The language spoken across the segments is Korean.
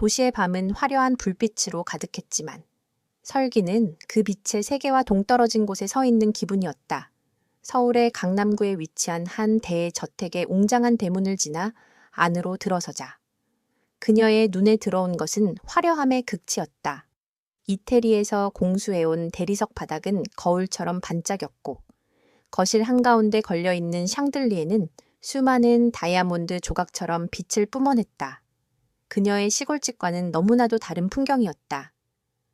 도시의 밤은 화려한 불빛으로 가득했지만 설기는 그 빛의 세계와 동떨어진 곳에 서 있는 기분이었다. 서울의 강남구에 위치한 한 대저택의 웅장한 대문을 지나 안으로 들어서자 그녀의 눈에 들어온 것은 화려함의 극치였다. 이태리에서 공수해온 대리석 바닥은 거울처럼 반짝였고 거실 한가운데 걸려있는 샹들리에는 수많은 다이아몬드 조각처럼 빛을 뿜어냈다. 그녀의 시골집과는 너무나도 다른 풍경이었다.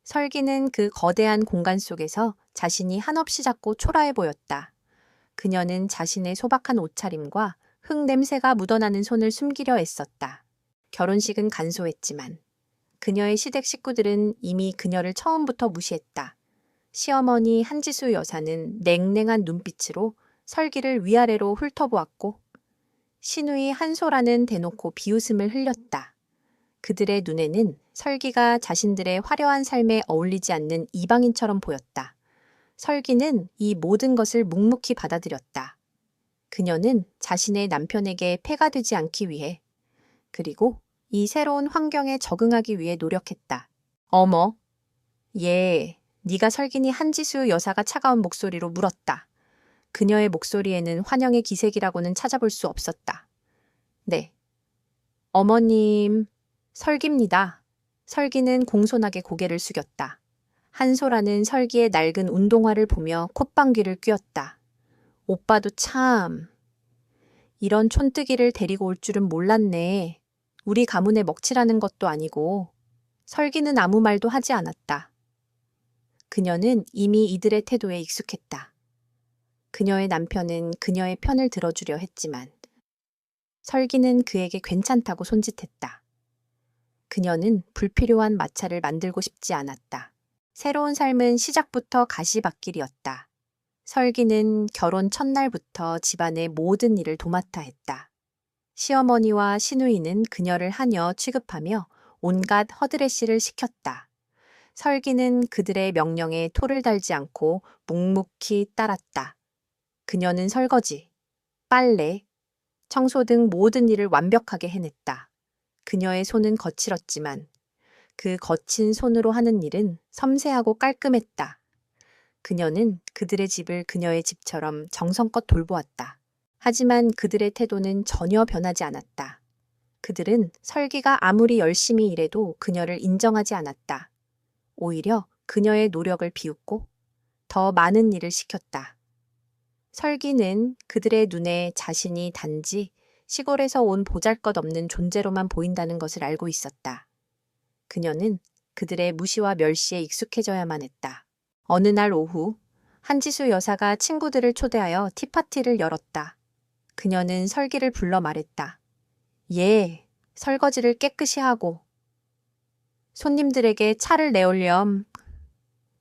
설기는 그 거대한 공간 속에서 자신이 한없이 작고 초라해 보였다. 그녀는 자신의 소박한 옷차림과 흙 냄새가 묻어나는 손을 숨기려 애썼다. 결혼식은 간소했지만 그녀의 시댁 식구들은 이미 그녀를 처음부터 무시했다. 시어머니 한지수 여사는 냉랭한 눈빛으로 설기를 위아래로 훑어보았고 시누이 한소라는 대놓고 비웃음을 흘렸다. 그들의 눈에는 설기가 자신들의 화려한 삶에 어울리지 않는 이방인처럼 보였다. 설기는 이 모든 것을 묵묵히 받아들였다. 그녀는 자신의 남편에게 폐가 되지 않기 위해 그리고 이 새로운 환경에 적응하기 위해 노력했다. 어머, 네가 설기니 한지수 여사가 차가운 목소리로 물었다. 그녀의 목소리에는 환영의 기색이라고는 찾아볼 수 없었다. 네. 어머님, 설기입니다. 설기는 공손하게 고개를 숙였다. 한소라는 설기의 낡은 운동화를 보며 콧방귀를 뀌었다. 오빠도 참. 이런 촌뜨기를 데리고 올 줄은 몰랐네. 우리 가문의 먹칠하는 것도 아니고. 설기는 아무 말도 하지 않았다. 그녀는 이미 이들의 태도에 익숙했다. 그녀의 남편은 그녀의 편을 들어주려 했지만 설기는 그에게 괜찮다고 손짓했다. 그녀는 불필요한 마찰을 만들고 싶지 않았다. 새로운 삶은 시작부터 가시밭길이었다. 설기는 결혼 첫날부터 집안의 모든 일을 도맡아 했다. 시어머니와 시누이는 그녀를 하녀 취급하며 온갖 허드레시를 시켰다. 설기는 그들의 명령에 토를 달지 않고 묵묵히 따랐다. 그녀는 설거지, 빨래, 청소 등 모든 일을 완벽하게 해냈다. 그녀의 손은 거칠었지만 그 거친 손으로 하는 일은 섬세하고 깔끔했다. 그녀는 그들의 집을 그녀의 집처럼 정성껏 돌보았다. 하지만 그들의 태도는 전혀 변하지 않았다. 그들은 설기가 아무리 열심히 일해도 그녀를 인정하지 않았다. 오히려 그녀의 노력을 비웃고 더 많은 일을 시켰다. 설기는 그들의 눈에 자신이 단지 시골에서 온 보잘것없는 존재로만 보인다는 것을 알고 있었다. 그녀는 그들의 무시와 멸시에 익숙해져야만 했다. 어느 날 오후 한지수 여사가 친구들을 초대하여 티파티를 열었다. 그녀는 설기를 불러 말했다. 설거지를 깨끗이 하고 손님들에게 차를 내올렴.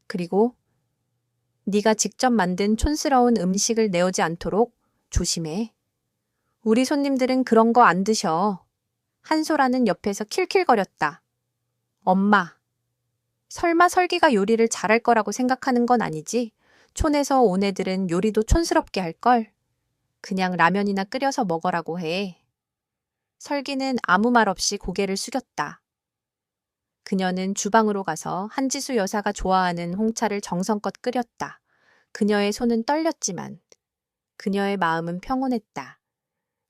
그리고 네가 직접 만든 촌스러운 음식을 내오지 않도록 조심해. 우리 손님들은 그런 거 안 드셔. 한소라는 옆에서 킬킬거렸다. 엄마, 설마 설기가 요리를 잘할 거라고 생각하는 건 아니지? 촌에서 온 애들은 요리도 촌스럽게 할걸? 그냥 라면이나 끓여서 먹으라고 해. 설기는 아무 말 없이 고개를 숙였다. 그녀는 주방으로 가서 한지수 여사가 좋아하는 홍차를 정성껏 끓였다. 그녀의 손은 떨렸지만 그녀의 마음은 평온했다.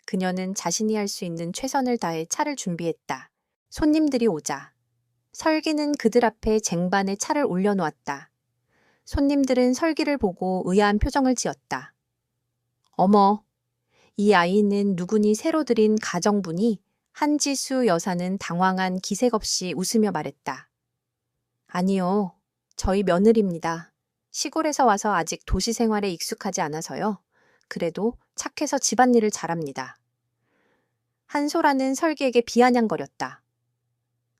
그녀는 자신이 할 수 있는 최선을 다해 차를 준비했다. 손님들이 오자 설기는 그들 앞에 쟁반에 차를 올려놓았다. 손님들은 설기를 보고 의아한 표정을 지었다. 어머, 이 아이는 누구니 새로 들인 가정부니? 한지수 여사는 당황한 기색 없이 웃으며 말했다. 아니요, 저희 며느리입니다. 시골에서 와서 아직 도시 생활에 익숙하지 않아서요. 그래도 착해서 집안일을 잘합니다. 한소라는 설기에게 비아냥거렸다.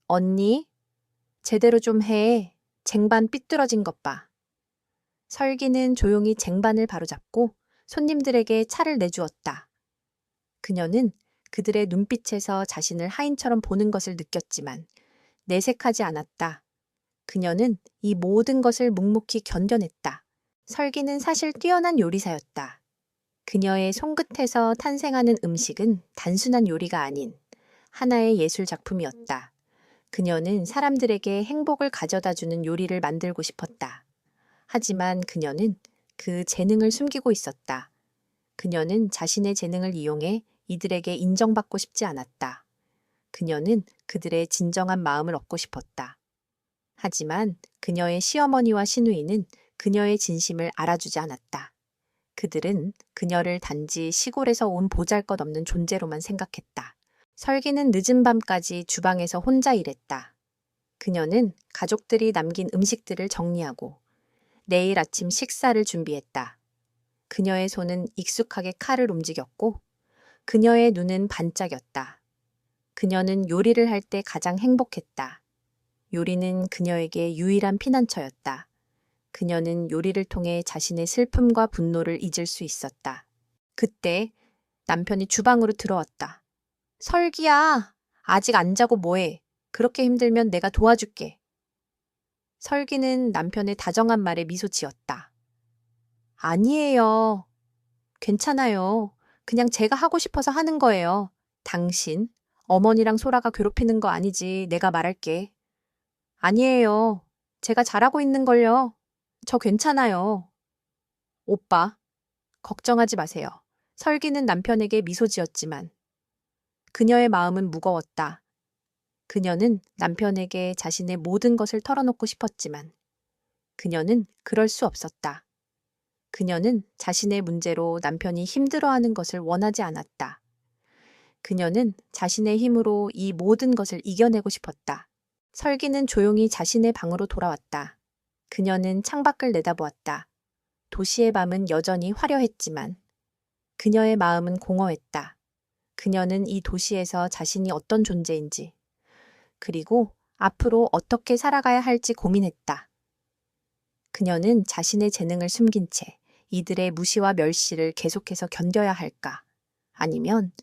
언니, 제대로 좀 해. 쟁반 삐뚤어진 것 봐. 설기는 조용히 쟁반을 바로잡고 손님들에게 차를 내주었다. 그녀는 그들의 눈빛에서 자신을 하인처럼 보는 것을 느꼈지만 내색하지 않았다. 그녀는 이 모든 것을 묵묵히 견뎌냈다. 설기는 사실 뛰어난 요리사였다. 그녀의 손끝에서 탄생하는 음식은 단순한 요리가 아닌 하나의 예술 작품이었다. 그녀는 사람들에게 행복을 가져다 주는 요리를 만들고 싶었다. 하지만 그녀는 그 재능을 숨기고 있었다. 그녀는 자신의 재능을 이용해 이들에게 인정받고 싶지 않았다. 그녀는 그들의 진정한 마음을 얻고 싶었다. 하지만 그녀의 시어머니와 시누이는 그녀의 진심을 알아주지 않았다. 그들은 그녀를 단지 시골에서 온 보잘것없는 존재로만 생각했다. 설기는 늦은 밤까지 주방에서 혼자 일했다. 그녀는 가족들이 남긴 음식들을 정리하고 내일 아침 식사를 준비했다. 그녀의 손은 익숙하게 칼을 움직였고 그녀의 눈은 반짝였다. 그녀는 요리를 할 때 가장 행복했다. 요리는 그녀에게 유일한 피난처였다. 그녀는 요리를 통해 자신의 슬픔과 분노를 잊을 수 있었다. 그때 남편이 주방으로 들어왔다. 설기야, 아직 안 자고 뭐해? 그렇게 힘들면 내가 도와줄게. 설기는 남편의 다정한 말에 미소 지었다. 아니에요. 괜찮아요. 그냥 제가 하고 싶어서 하는 거예요. 당신, 어머니랑 소라가 괴롭히는 거 아니지. 내가 말할게. 아니에요. 제가 잘하고 있는걸요. 저 괜찮아요. 오빠, 걱정하지 마세요. 설기는 남편에게 미소 지었지만 그녀의 마음은 무거웠다. 그녀는 남편에게 자신의 모든 것을 털어놓고 싶었지만 그녀는 그럴 수 없었다. 그녀는 자신의 문제로 남편이 힘들어하는 것을 원하지 않았다. 그녀는 자신의 힘으로 이 모든 것을 이겨내고 싶었다. 설기는 조용히 자신의 방으로 돌아왔다. 그녀는 창밖을 내다보았다. 도시의 밤은 여전히 화려했지만 그녀의 마음은 공허했다. 그녀는 이 도시에서 자신이 어떤 존재인지, 그리고 앞으로 어떻게 살아가야 할지 고민했다. 그녀는 자신의 재능을 숨긴 채 이들의 무시와 멸시를 계속해서 견뎌야 할까? 아니면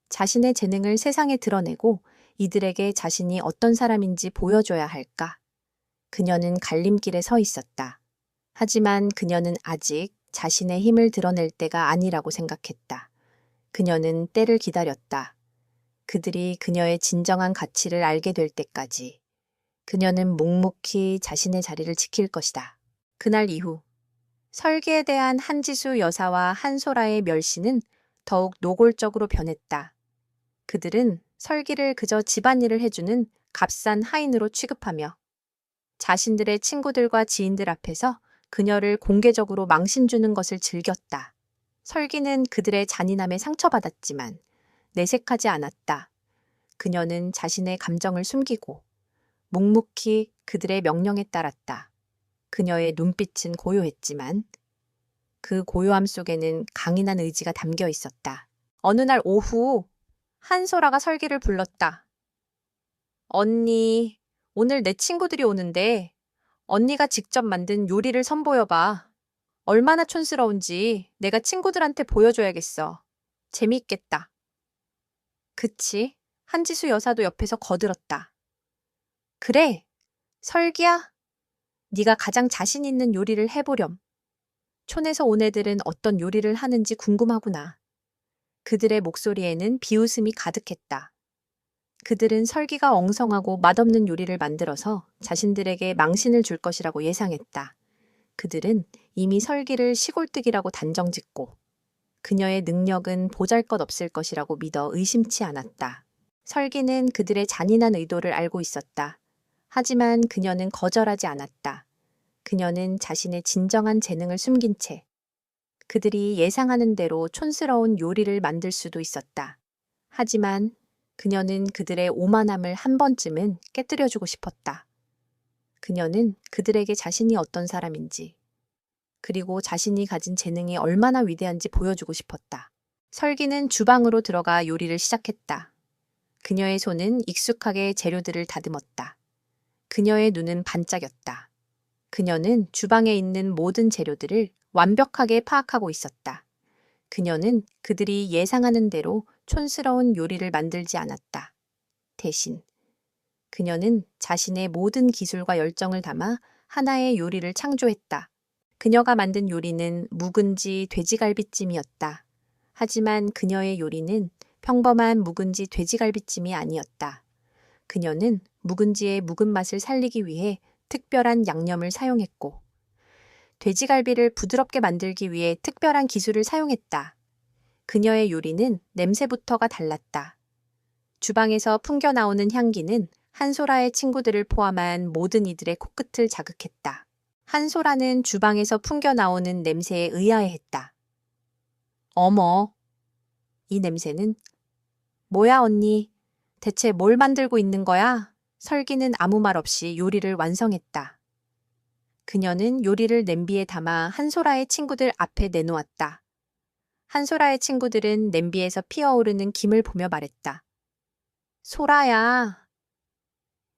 자신의 재능을 세상에 드러내고 이들에게 자신이 어떤 사람인지 보여줘야 할까? 그녀는 갈림길에 서 있었다. 하지만 그녀는 아직 자신의 힘을 드러낼 때가 아니라고 생각했다. 그녀는 때를 기다렸다. 그들이 그녀의 진정한 가치를 알게 될 때까지 그녀는 묵묵히 자신의 자리를 지킬 것이다. 그날 이후 설기에 대한 한지수 여사와 한소라의 멸시는 더욱 노골적으로 변했다. 그들은 설기를 그저 집안일을 해주는 값싼 하인으로 취급하며 자신들의 친구들과 지인들 앞에서 그녀를 공개적으로 망신 주는 것을 즐겼다. 설기는 그들의 잔인함에 상처받았지만 내색하지 않았다. 그녀는 자신의 감정을 숨기고 묵묵히 그들의 명령에 따랐다. 그녀의 눈빛은 고요했지만 그 고요함 속에는 강인한 의지가 담겨 있었다. 어느 날 오후 한소라가 설기를 불렀다. 언니, 오늘 내 친구들이 오는데 언니가 직접 만든 요리를 선보여봐. 얼마나 촌스러운지 내가 친구들한테 보여줘야겠어. 재미있겠다. 그치? 한지수 여사도 옆에서 거들었다. 그래, 설기야. 네가 가장 자신 있는 요리를 해보렴. 촌에서 온 애들은 어떤 요리를 하는지 궁금하구나. 그들의 목소리에는 비웃음이 가득했다. 그들은 설기가 엉성하고 맛없는 요리를 만들어서 자신들에게 망신을 줄 것이라고 예상했다. 그들은 이미 설기를 시골뜨기라고 단정짓고 그녀의 능력은 보잘것없을 것이라고 믿어 의심치 않았다. 설기는 그들의 잔인한 의도를 알고 있었다. 하지만 그녀는 거절하지 않았다. 그녀는 자신의 진정한 재능을 숨긴 채 그들이 예상하는 대로 촌스러운 요리를 만들 수도 있었다. 하지만 그녀는 그들의 오만함을 한 번쯤은 깨뜨려주고 싶었다. 그녀는 그들에게 자신이 어떤 사람인지, 그리고 자신이 가진 재능이 얼마나 위대한지 보여주고 싶었다. 설기는 주방으로 들어가 요리를 시작했다. 그녀의 손은 익숙하게 재료들을 다듬었다. 그녀의 눈은 반짝였다. 그녀는 주방에 있는 모든 재료들을 완벽하게 파악하고 있었다. 그녀는 그들이 예상하는 대로 촌스러운 요리를 만들지 않았다. 대신 그녀는 자신의 모든 기술과 열정을 담아 하나의 요리를 창조했다. 그녀가 만든 요리는 묵은지 돼지갈비찜이었다. 하지만 그녀의 요리는 평범한 묵은지 돼지갈비찜이 아니었다. 그녀는 묵은지의 묵은 맛을 살리기 위해 특별한 양념을 사용했고, 돼지갈비를 부드럽게 만들기 위해 특별한 기술을 사용했다. 그녀의 요리는 냄새부터가 달랐다. 주방에서 풍겨나오는 향기는 한소라의 친구들을 포함한 모든 이들의 코끝을 자극했다. 한소라는 주방에서 풍겨나오는 냄새에 의아해했다. 어머, 이 냄새는 뭐야 언니? 대체 뭘 만들고 있는 거야? 설기는 아무 말 없이 요리를 완성했다. 그녀는 요리를 냄비에 담아 한소라의 친구들 앞에 내놓았다. 한소라의 친구들은 냄비에서 피어오르는 김을 보며 말했다. 소라야,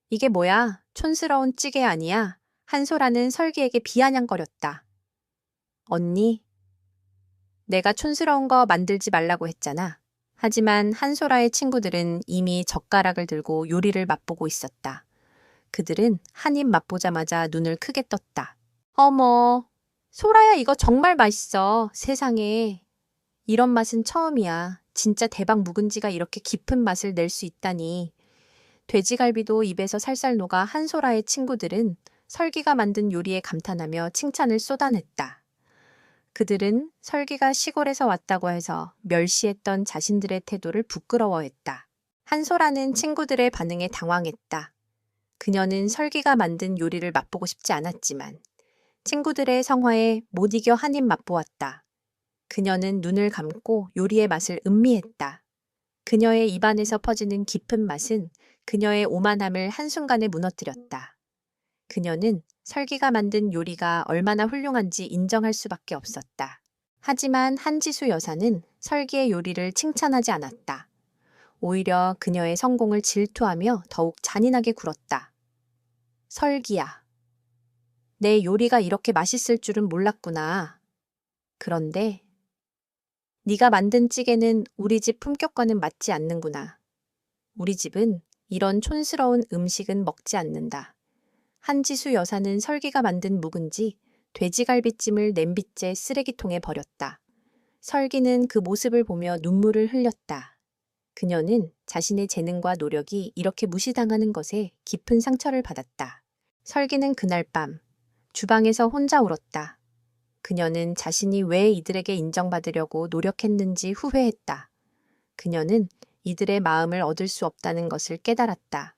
이게 뭐야? 촌스러운 찌개 아니야? 한소라는 설기에게 비아냥거렸다. 언니, 내가 촌스러운 거 만들지 말라고 했잖아. 하지만 한소라의 친구들은 이미 젓가락을 들고 요리를 맛보고 있었다. 그들은 한 입 맛보자마자 눈을 크게 떴다. 어머, 소라야 이거 정말 맛있어. 세상에. 이런 맛은 처음이야. 진짜 대박 묵은지가 이렇게 깊은 맛을 낼 수 있다니. 돼지갈비도 입에서 살살 녹아 한소라의 친구들은 설기가 만든 요리에 감탄하며 칭찬을 쏟아냈다. 그들은 설기가 시골에서 왔다고 해서 멸시했던 자신들의 태도를 부끄러워했다. 한소라는 친구들의 반응에 당황했다. 그녀는 설기가 만든 요리를 맛보고 싶지 않았지만 친구들의 성화에 못 이겨 한 입 맛보았다. 그녀는 눈을 감고 요리의 맛을 음미했다. 그녀의 입안에서 퍼지는 깊은 맛은 그녀의 오만함을 한순간에 무너뜨렸다. 그녀는 설기가 만든 요리가 얼마나 훌륭한지 인정할 수밖에 없었다. 하지만 한지수 여사는 설기의 요리를 칭찬하지 않았다. 오히려 그녀의 성공을 질투하며 더욱 잔인하게 굴었다. 설기야, 내 요리가 이렇게 맛있을 줄은 몰랐구나. 그런데 네가 만든 찌개는 우리 집 품격과는 맞지 않는구나. 우리 집은 이런 촌스러운 음식은 먹지 않는다. 한지수 여사는 설기가 만든 묵은지, 돼지갈비찜을 냄비째 쓰레기통에 버렸다. 설기는 그 모습을 보며 눈물을 흘렸다. 그녀는 자신의 재능과 노력이 이렇게 무시당하는 것에 깊은 상처를 받았다. 설기는 그날 밤 주방에서 혼자 울었다. 그녀는 자신이 왜 이들에게 인정받으려고 노력했는지 후회했다. 그녀는 이들의 마음을 얻을 수 없다는 것을 깨달았다.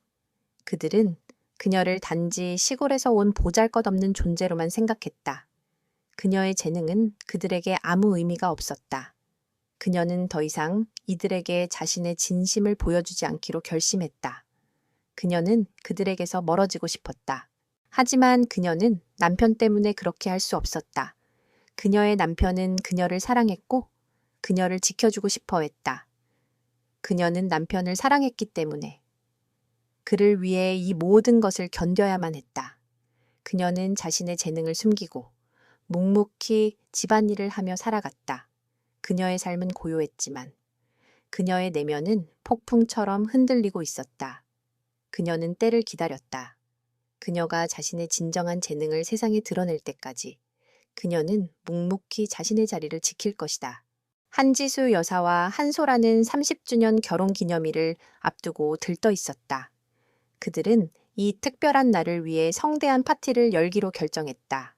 그들은 그녀를 단지 시골에서 온 보잘것없는 존재로만 생각했다. 그녀의 재능은 그들에게 아무 의미가 없었다. 그녀는 더 이상 이들에게 자신의 진심을 보여주지 않기로 결심했다. 그녀는 그들에게서 멀어지고 싶었다. 하지만 그녀는 남편 때문에 그렇게 할 수 없었다. 그녀의 남편은 그녀를 사랑했고 그녀를 지켜주고 싶어 했다. 그녀는 남편을 사랑했기 때문에 그를 위해 이 모든 것을 견뎌야만 했다. 그녀는 자신의 재능을 숨기고 묵묵히 집안일을 하며 살아갔다. 그녀의 삶은 고요했지만 그녀의 내면은 폭풍처럼 흔들리고 있었다. 그녀는 때를 기다렸다. 그녀가 자신의 진정한 재능을 세상에 드러낼 때까지 그녀는 묵묵히 자신의 자리를 지킬 것이다. 한지수 여사와 한소라는 30주년 결혼 기념일을 앞두고 들떠 있었다. 그들은 이 특별한 날을 위해 성대한 파티를 열기로 결정했다.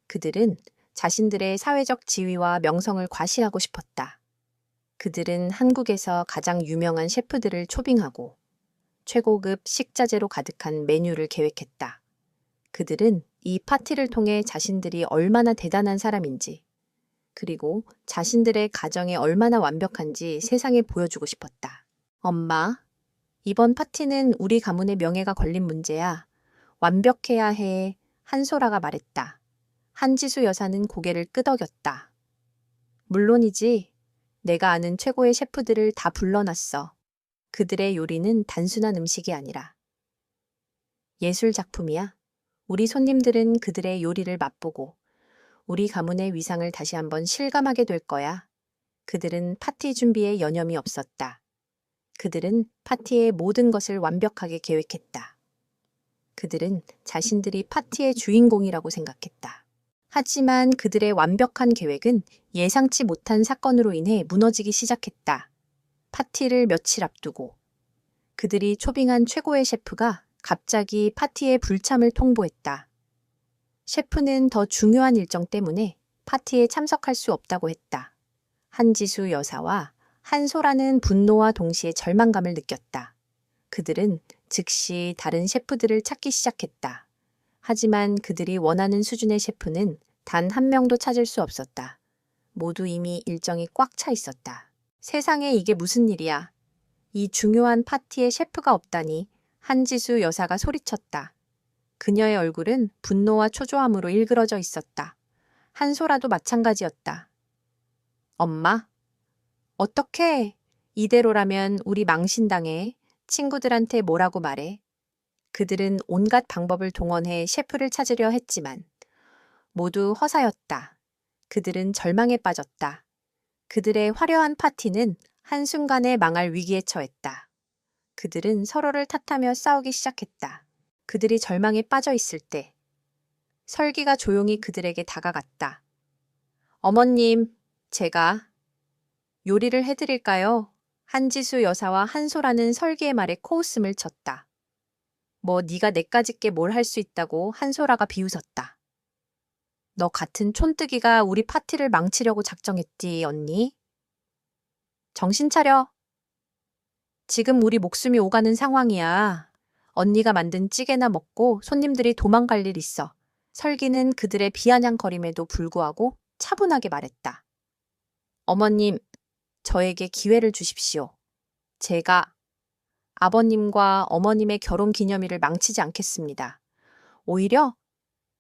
그들은 자신들의 사회적 지위와 명성을 과시하고 싶었다. 그들은 한국에서 가장 유명한 셰프들을 초빙하고 최고급 식자재로 가득한 메뉴를 계획했다. 그들은 이 파티를 통해 자신들이 얼마나 대단한 사람인지, 그리고 자신들의 가정이 얼마나 완벽한지 세상에 보여주고 싶었다. 엄마, 이번 파티는 우리 가문의 명예가 걸린 문제야. 완벽해야 해. 한소라가 말했다. 한지수 여사는 고개를 끄덕였다. 물론이지. 내가 아는 최고의 셰프들을 다 불러놨어. 그들의 요리는 단순한 음식이 아니라 예술 작품이야. 우리 손님들은 그들의 요리를 맛보고 우리 가문의 위상을 다시 한번 실감하게 될 거야. 그들은 파티 준비에 여념이 없었다. 그들은 파티의 모든 것을 완벽하게 계획했다. 그들은 자신들이 파티의 주인공이라고 생각했다. 하지만 그들의 완벽한 계획은 예상치 못한 사건으로 인해 무너지기 시작했다. 파티를 며칠 앞두고 그들이 초빙한 최고의 셰프가 갑자기 파티의 불참을 통보했다. 셰프는 더 중요한 일정 때문에 파티에 참석할 수 없다고 했다. 한지수 여사와 한소라는 분노와 동시에 절망감을 느꼈다. 그들은 즉시 다른 셰프들을 찾기 시작했다. 하지만 그들이 원하는 수준의 셰프는 단 한 명도 찾을 수 없었다. 모두 이미 일정이 꽉 차 있었다. 세상에 이게 무슨 일이야. 이 중요한 파티에 셰프가 없다니. 한지수 여사가 소리쳤다. 그녀의 얼굴은 분노와 초조함으로 일그러져 있었다. 한소라도 마찬가지였다. 엄마? 어떻게? 이대로라면 우리 망신당해. 친구들한테 뭐라고 말해. 그들은 온갖 방법을 동원해 셰프를 찾으려 했지만 모두 허사였다. 그들은 절망에 빠졌다. 그들의 화려한 파티는 한순간에 망할 위기에 처했다. 그들은 서로를 탓하며 싸우기 시작했다. 그들이 절망에 빠져 있을 때 설기가 조용히 그들에게 다가갔다. 어머님, 제가 요리를 해드릴까요? 한지수 여사와 한소라는 설기의 말에 코웃음을 쳤다. 뭐 네가 내까짓게 뭘 할 수 있다고 한소라가 비웃었다. 너 같은 촌뜨기가 우리 파티를 망치려고 작정했지, 언니? 정신 차려. 지금 우리 목숨이 오가는 상황이야. 언니가 만든 찌개나 먹고 손님들이 도망갈 일 있어. 설기는 그들의 비아냥거림에도 불구하고 차분하게 말했다. 어머님, 저에게 기회를 주십시오. 제가 아버님과 어머님의 결혼 기념일을 망치지 않겠습니다. 오히려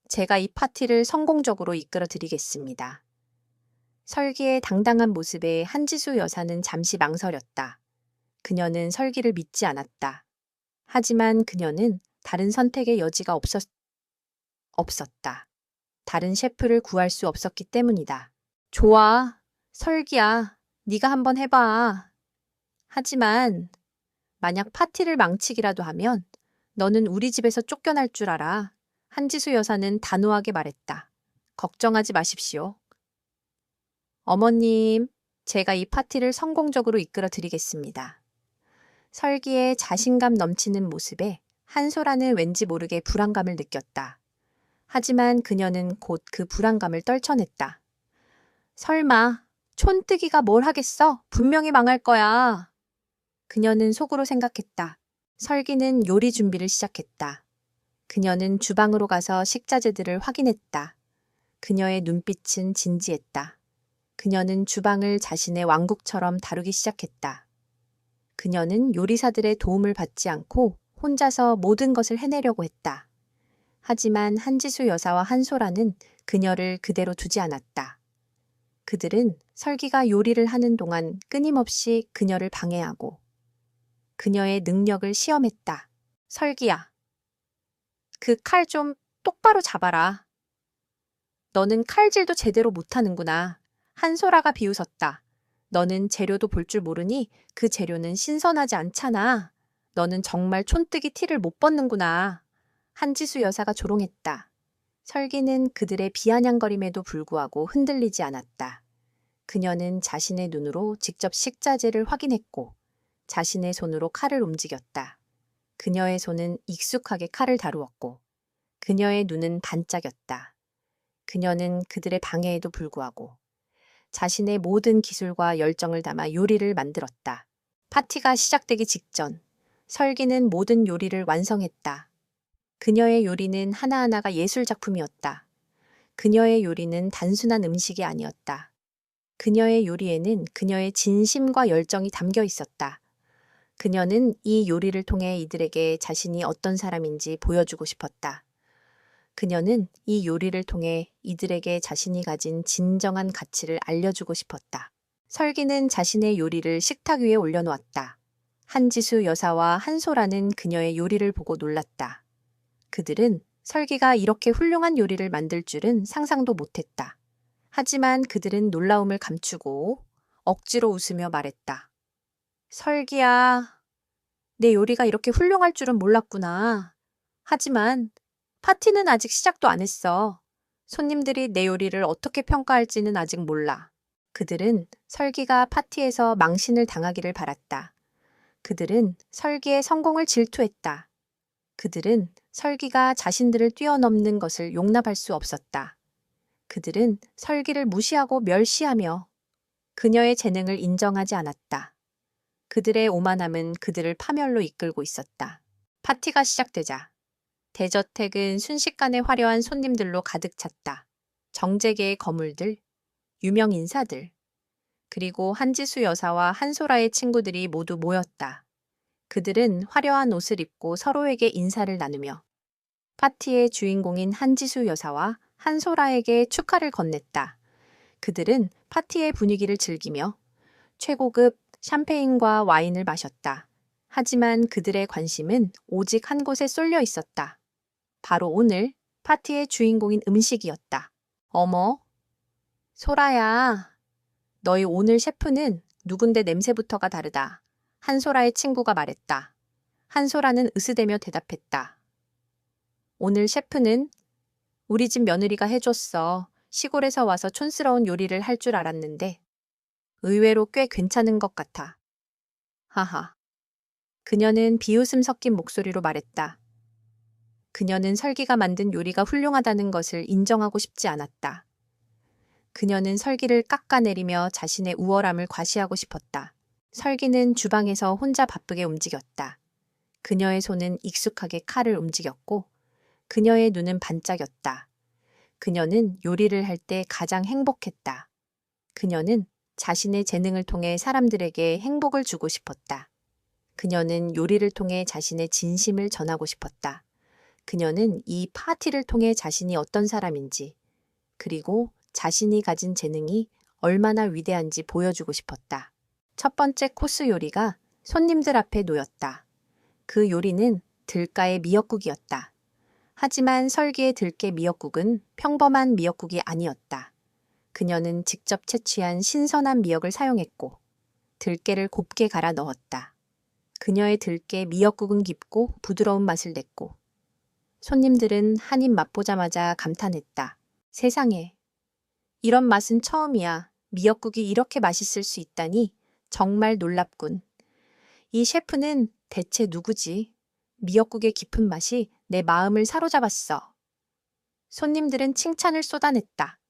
제가 이 파티를 성공적으로 이끌어 드리겠습니다. 설기의 당당한 모습에 한지수 여사는 잠시 망설였다. 그녀는 설기를 믿지 않았다. 하지만 그녀는 다른 선택의 여지가 없었다. 다른 셰프를 구할 수 없었기 때문이다. 좋아, 설기야, 네가 한번 해봐. 하지만 만약 파티를 망치기라도 하면 너는 우리 집에서 쫓겨날 줄 알아. 한지수 여사는 단호하게 말했다. 걱정하지 마십시오. 어머님, 제가 이 파티를 성공적으로 이끌어 드리겠습니다. 설기의 자신감 넘치는 모습에 한소라는 왠지 모르게 불안감을 느꼈다. 하지만 그녀는 곧 그 불안감을 떨쳐냈다. 설마, 촌뜨기가 뭘 하겠어? 분명히 망할 거야. 그녀는 속으로 생각했다. 설기는 요리 준비를 시작했다. 그녀는 주방으로 가서 식자재들을 확인했다. 그녀의 눈빛은 진지했다. 그녀는 주방을 자신의 왕국처럼 다루기 시작했다. 그녀는 요리사들의 도움을 받지 않고 혼자서 모든 것을 해내려고 했다. 하지만 한지수 여사와 한소라는 그녀를 그대로 두지 않았다. 그들은 설기가 요리를 하는 동안 끊임없이 그녀를 방해하고 그녀의 능력을 시험했다. 설기야, 그 칼 좀 똑바로 잡아라. 너는 칼질도 제대로 못하는구나. 한소라가 비웃었다. 너는 재료도 볼 줄 모르니 그 재료는 신선하지 않잖아. 너는 정말 촌뜨기 티를 못 벗는구나. 한지수 여사가 조롱했다. 설기는 그들의 비아냥거림에도 불구하고 흔들리지 않았다. 그녀는 자신의 눈으로 직접 식자재를 확인했고 자신의 손으로 칼을 움직였다. 그녀의 손은 익숙하게 칼을 다루었고 그녀의 눈은 반짝였다. 그녀는 그들의 방해에도 불구하고 자신의 모든 기술과 열정을 담아 요리를 만들었다. 파티가 시작되기 직전 설기는 모든 요리를 완성했다. 그녀의 요리는 하나하나가 예술 작품이었다. 그녀의 요리는 단순한 음식이 아니었다. 그녀의 요리에는 그녀의 진심과 열정이 담겨 있었다. 그녀는 이 요리를 통해 이들에게 자신이 어떤 사람인지 보여주고 싶었다. 그녀는 이 요리를 통해 이들에게 자신이 가진 진정한 가치를 알려주고 싶었다. 설기는 자신의 요리를 식탁 위에 올려놓았다. 한지수 여사와 한소라는 그녀의 요리를 보고 놀랐다. 그들은 설기가 이렇게 훌륭한 요리를 만들 줄은 상상도 못했다. 하지만 그들은 놀라움을 감추고 억지로 웃으며 말했다. 설기야, 내 요리가 이렇게 훌륭할 줄은 몰랐구나. 하지만 파티는 아직 시작도 안 했어. 손님들이 내 요리를 어떻게 평가할지는 아직 몰라. 그들은 설기가 파티에서 망신을 당하기를 바랐다. 그들은 설기의 성공을 질투했다. 그들은 설기가 자신들을 뛰어넘는 것을 용납할 수 없었다. 그들은 설기를 무시하고 멸시하며 그녀의 재능을 인정하지 않았다. 그들의 오만함은 그들을 파멸로 이끌고 있었다. 파티가 시작되자 대저택은 순식간에 화려한 손님들로 가득 찼다. 정재계의 거물들, 유명 인사들, 그리고 한지수 여사와 한소라의 친구들이 모두 모였다. 그들은 화려한 옷을 입고 서로에게 인사를 나누며 파티의 주인공인 한지수 여사와 한소라에게 축하를 건넸다. 그들은 파티의 분위기를 즐기며 최고급 샴페인과 와인을 마셨다. 하지만 그들의 관심은 오직 한 곳에 쏠려 있었다. 바로 오늘 파티의 주인공인 음식이었다. 어머, 소라야. 너희 오늘 셰프는 누군데 냄새부터가 다르다. 한소라의 친구가 말했다. 한소라는 으스대며 대답했다. 오늘 셰프는 우리 집 며느리가 해줬어. 시골에서 와서 촌스러운 요리를 할 줄 알았는데 의외로 꽤 괜찮은 것 같아. 하하. 그녀는 비웃음 섞인 목소리로 말했다. 그녀는 설기가 만든 요리가 훌륭하다는 것을 인정하고 싶지 않았다. 그녀는 설기를 깎아내리며 자신의 우월함을 과시하고 싶었다. 설기는 주방에서 혼자 바쁘게 움직였다. 그녀의 손은 익숙하게 칼을 움직였고 그녀의 눈은 반짝였다. 그녀는 요리를 할 때 가장 행복했다. 그녀는 자신의 재능을 통해 사람들에게 행복을 주고 싶었다. 그녀는 요리를 통해 자신의 진심을 전하고 싶었다. 그녀는 이 파티를 통해 자신이 어떤 사람인지, 그리고 자신이 가진 재능이 얼마나 위대한지 보여주고 싶었다. 첫 번째 코스 요리가 손님들 앞에 놓였다. 그 요리는 들가의 미역국이었다. 하지만 설기의 들깨 미역국은 평범한 미역국이 아니었다. 그녀는 직접 채취한 신선한 미역을 사용했고 들깨를 곱게 갈아 넣었다. 그녀의 들깨 미역국은 깊고 부드러운 맛을 냈고 손님들은 한 입 맛보자마자 감탄했다. 세상에, 이런 맛은 처음이야. 미역국이 이렇게 맛있을 수 있다니 정말 놀랍군. 이 셰프는 대체 누구지? 미역국의 깊은 맛이 내 마음을 사로잡았어. 손님들은 칭찬을 쏟아냈다.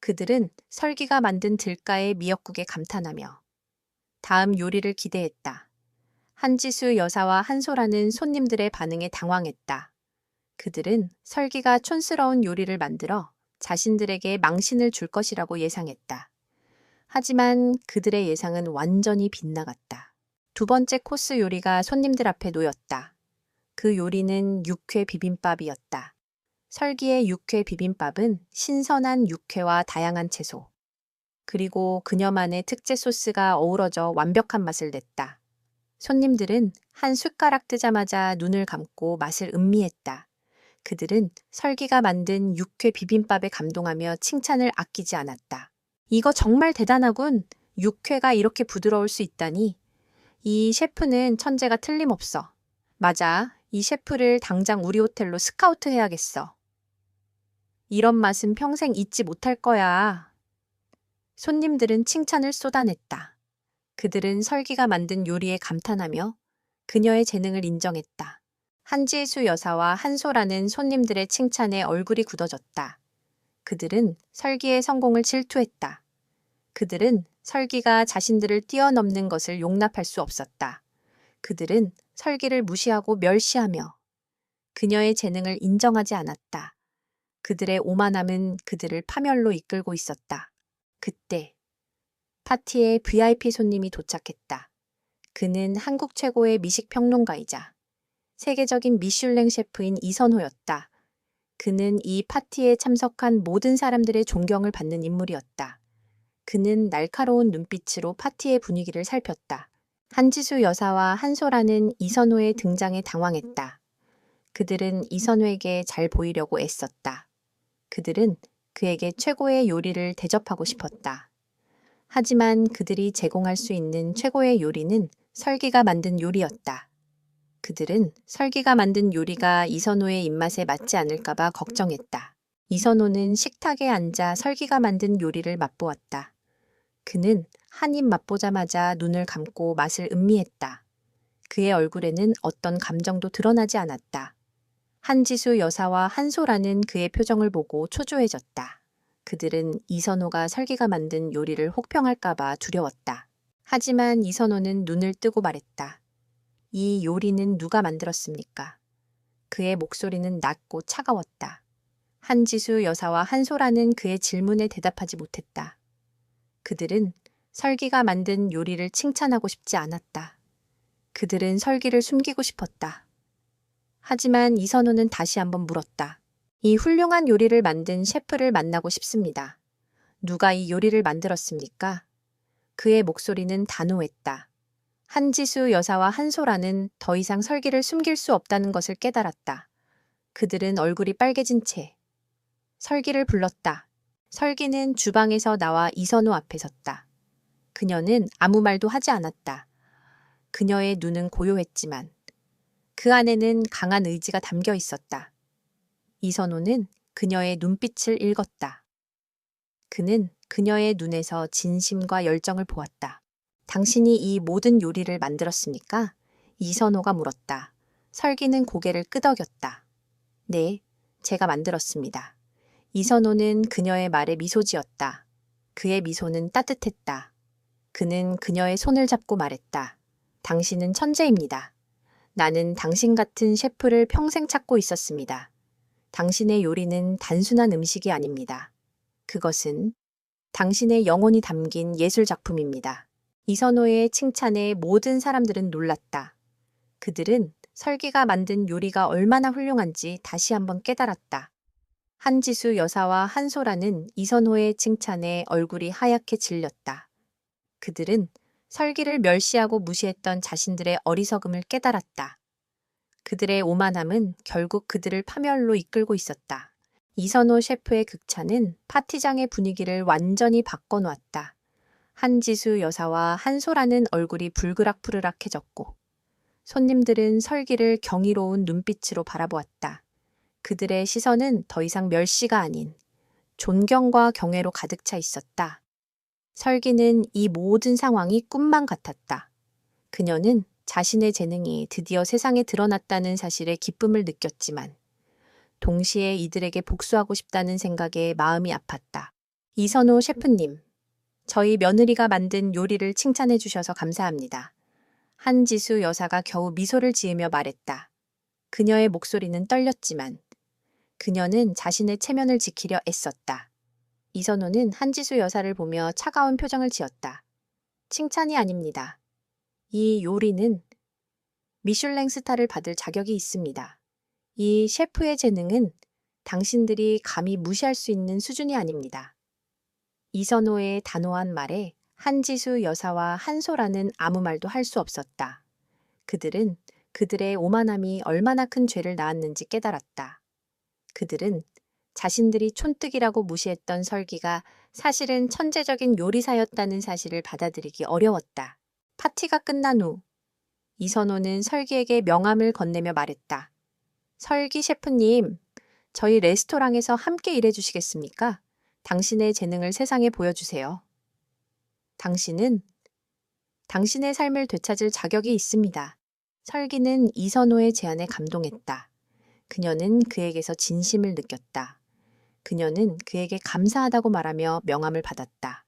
그들은 설기가 만든 들가의 미역국에 감탄하며 다음 요리를 기대했다. 한지수 여사와 한소라는 손님들의 반응에 당황했다. 그들은 설기가 촌스러운 요리를 만들어 자신들에게 망신을 줄 것이라고 예상했다. 하지만 그들의 예상은 완전히 빗나갔다. 두 번째 코스 요리가 손님들 앞에 놓였다. 그 요리는 육회 비빔밥이었다. 설기의 육회 비빔밥은 신선한 육회와 다양한 채소, 그리고 그녀만의 특제 소스가 어우러져 완벽한 맛을 냈다. 손님들은 한 숟가락 뜨자마자 눈을 감고 맛을 음미했다. 그들은 설기가 만든 육회 비빔밥에 감동하며 칭찬을 아끼지 않았다. 이거 정말 대단하군. 육회가 이렇게 부드러울 수 있다니. 이 셰프는 천재가 틀림없어. 맞아. 이 셰프를 당장 우리 호텔로 스카우트 해야겠어. 이런 맛은 평생 잊지 못할 거야. 손님들은 칭찬을 쏟아냈다. 그들은 설기가 만든 요리에 감탄하며 그녀의 재능을 인정했다. 한지수 여사와 한소라는 손님들의 칭찬에 얼굴이 굳어졌다. 그들은 설기의 성공을 질투했다. 그들은 설기가 자신들을 뛰어넘는 것을 용납할 수 없었다. 그들은 설기를 무시하고 멸시하며 그녀의 재능을 인정하지 않았다. 그들의 오만함은 그들을 파멸로 이끌고 있었다. 그때 파티에 VIP 손님이 도착했다. 그는 한국 최고의 미식 평론가이자 세계적인 미슐랭 셰프인 이선호였다. 그는 이 파티에 참석한 모든 사람들의 존경을 받는 인물이었다. 그는 날카로운 눈빛으로 파티의 분위기를 살폈다. 한지수 여사와 한소라는 이선호의 등장에 당황했다. 그들은 이선호에게 잘 보이려고 애썼다. 그들은 그에게 최고의 요리를 대접하고 싶었다. 하지만 그들이 제공할 수 있는 최고의 요리는 설기가 만든 요리였다. 그들은 설기가 만든 요리가 이선호의 입맛에 맞지 않을까봐 걱정했다. 이선호는 식탁에 앉아 설기가 만든 요리를 맛보았다. 그는 한 입 맛보자마자 눈을 감고 맛을 음미했다. 그의 얼굴에는 어떤 감정도 드러나지 않았다. 한지수 여사와 한소라는 그의 표정을 보고 초조해졌다. 그들은 이선호가 설기가 만든 요리를 혹평할까봐 두려웠다. 하지만 이선호는 눈을 뜨고 말했다. 이 요리는 누가 만들었습니까? 그의 목소리는 낮고 차가웠다. 한지수 여사와 한소라는 그의 질문에 대답하지 못했다. 그들은 설기가 만든 요리를 칭찬하고 싶지 않았다. 그들은 설기를 숨기고 싶었다. 하지만 이선호는 다시 한번 물었다. 이 훌륭한 요리를 만든 셰프를 만나고 싶습니다. 누가 이 요리를 만들었습니까? 그의 목소리는 단호했다. 한지수 여사와 한소라는 더 이상 설기를 숨길 수 없다는 것을 깨달았다. 그들은 얼굴이 빨개진 채 설기를 불렀다. 설기는 주방에서 나와 이선호 앞에 섰다. 그녀는 아무 말도 하지 않았다. 그녀의 눈은 고요했지만 그 안에는 강한 의지가 담겨 있었다. 이선호는 그녀의 눈빛을 읽었다. 그는 그녀의 눈에서 진심과 열정을 보았다. 당신이 이 모든 요리를 만들었습니까? 이선호가 물었다. 설기는 고개를 끄덕였다. 네, 제가 만들었습니다. 이선호는 그녀의 말에 미소 지었다. 그의 미소는 따뜻했다. 그는 그녀의 손을 잡고 말했다. 당신은 천재입니다. 나는 당신 같은 셰프를 평생 찾고 있었습니다. 당신의 요리는 단순한 음식이 아닙니다. 그것은 당신의 영혼이 담긴 예술 작품입니다. 이선호의 칭찬에 모든 사람들은 놀랐다. 그들은 설기가 만든 요리가 얼마나 훌륭한지 다시 한번 깨달았다. 한지수 여사와 한소라는 이선호의 칭찬에 얼굴이 하얗게 질렸다. 그들은 설기를 멸시하고 무시했던 자신들의 어리석음을 깨달았다. 그들의 오만함은 결국 그들을 파멸로 이끌고 있었다. 이선호 셰프의 극찬은 파티장의 분위기를 완전히 바꿔놓았다. 한지수 여사와 한소라는 얼굴이 불그락푸르락해졌고 손님들은 설기를 경이로운 눈빛으로 바라보았다. 그들의 시선은 더 이상 멸시가 아닌 존경과 경애로 가득 차 있었다. 설기는 이 모든 상황이 꿈만 같았다. 그녀는 자신의 재능이 드디어 세상에 드러났다는 사실에 기쁨을 느꼈지만 동시에 이들에게 복수하고 싶다는 생각에 마음이 아팠다. 이선호 셰프님, 저희 며느리가 만든 요리를 칭찬해 주셔서 감사합니다. 한지수 여사가 겨우 미소를 지으며 말했다. 그녀의 목소리는 떨렸지만 그녀는 자신의 체면을 지키려 애썼다. 이선호는 한지수 여사를 보며 차가운 표정을 지었다. 칭찬이 아닙니다. 이 요리는 미슐랭 스타를 받을 자격이 있습니다. 이 셰프의 재능은 당신들이 감히 무시할 수 있는 수준이 아닙니다. 이선호의 단호한 말에 한지수 여사와 한소라는 아무 말도 할 수 없었다. 그들은 그들의 오만함이 얼마나 큰 죄를 낳았는지 깨달았다. 그들은 자신들이 촌뜨기라고 무시했던 설기가 사실은 천재적인 요리사였다는 사실을 받아들이기 어려웠다. 파티가 끝난 후 이선호는 설기에게 명함을 건네며 말했다. 설기 셰프님, 저희 레스토랑에서 함께 일해주시겠습니까? 당신의 재능을 세상에 보여주세요. 당신은 당신의 삶을 되찾을 자격이 있습니다. 설기는 이선호의 제안에 감동했다. 그녀는 그에게서 진심을 느꼈다. 그녀는 그에게 감사하다고 말하며 명함을 받았다.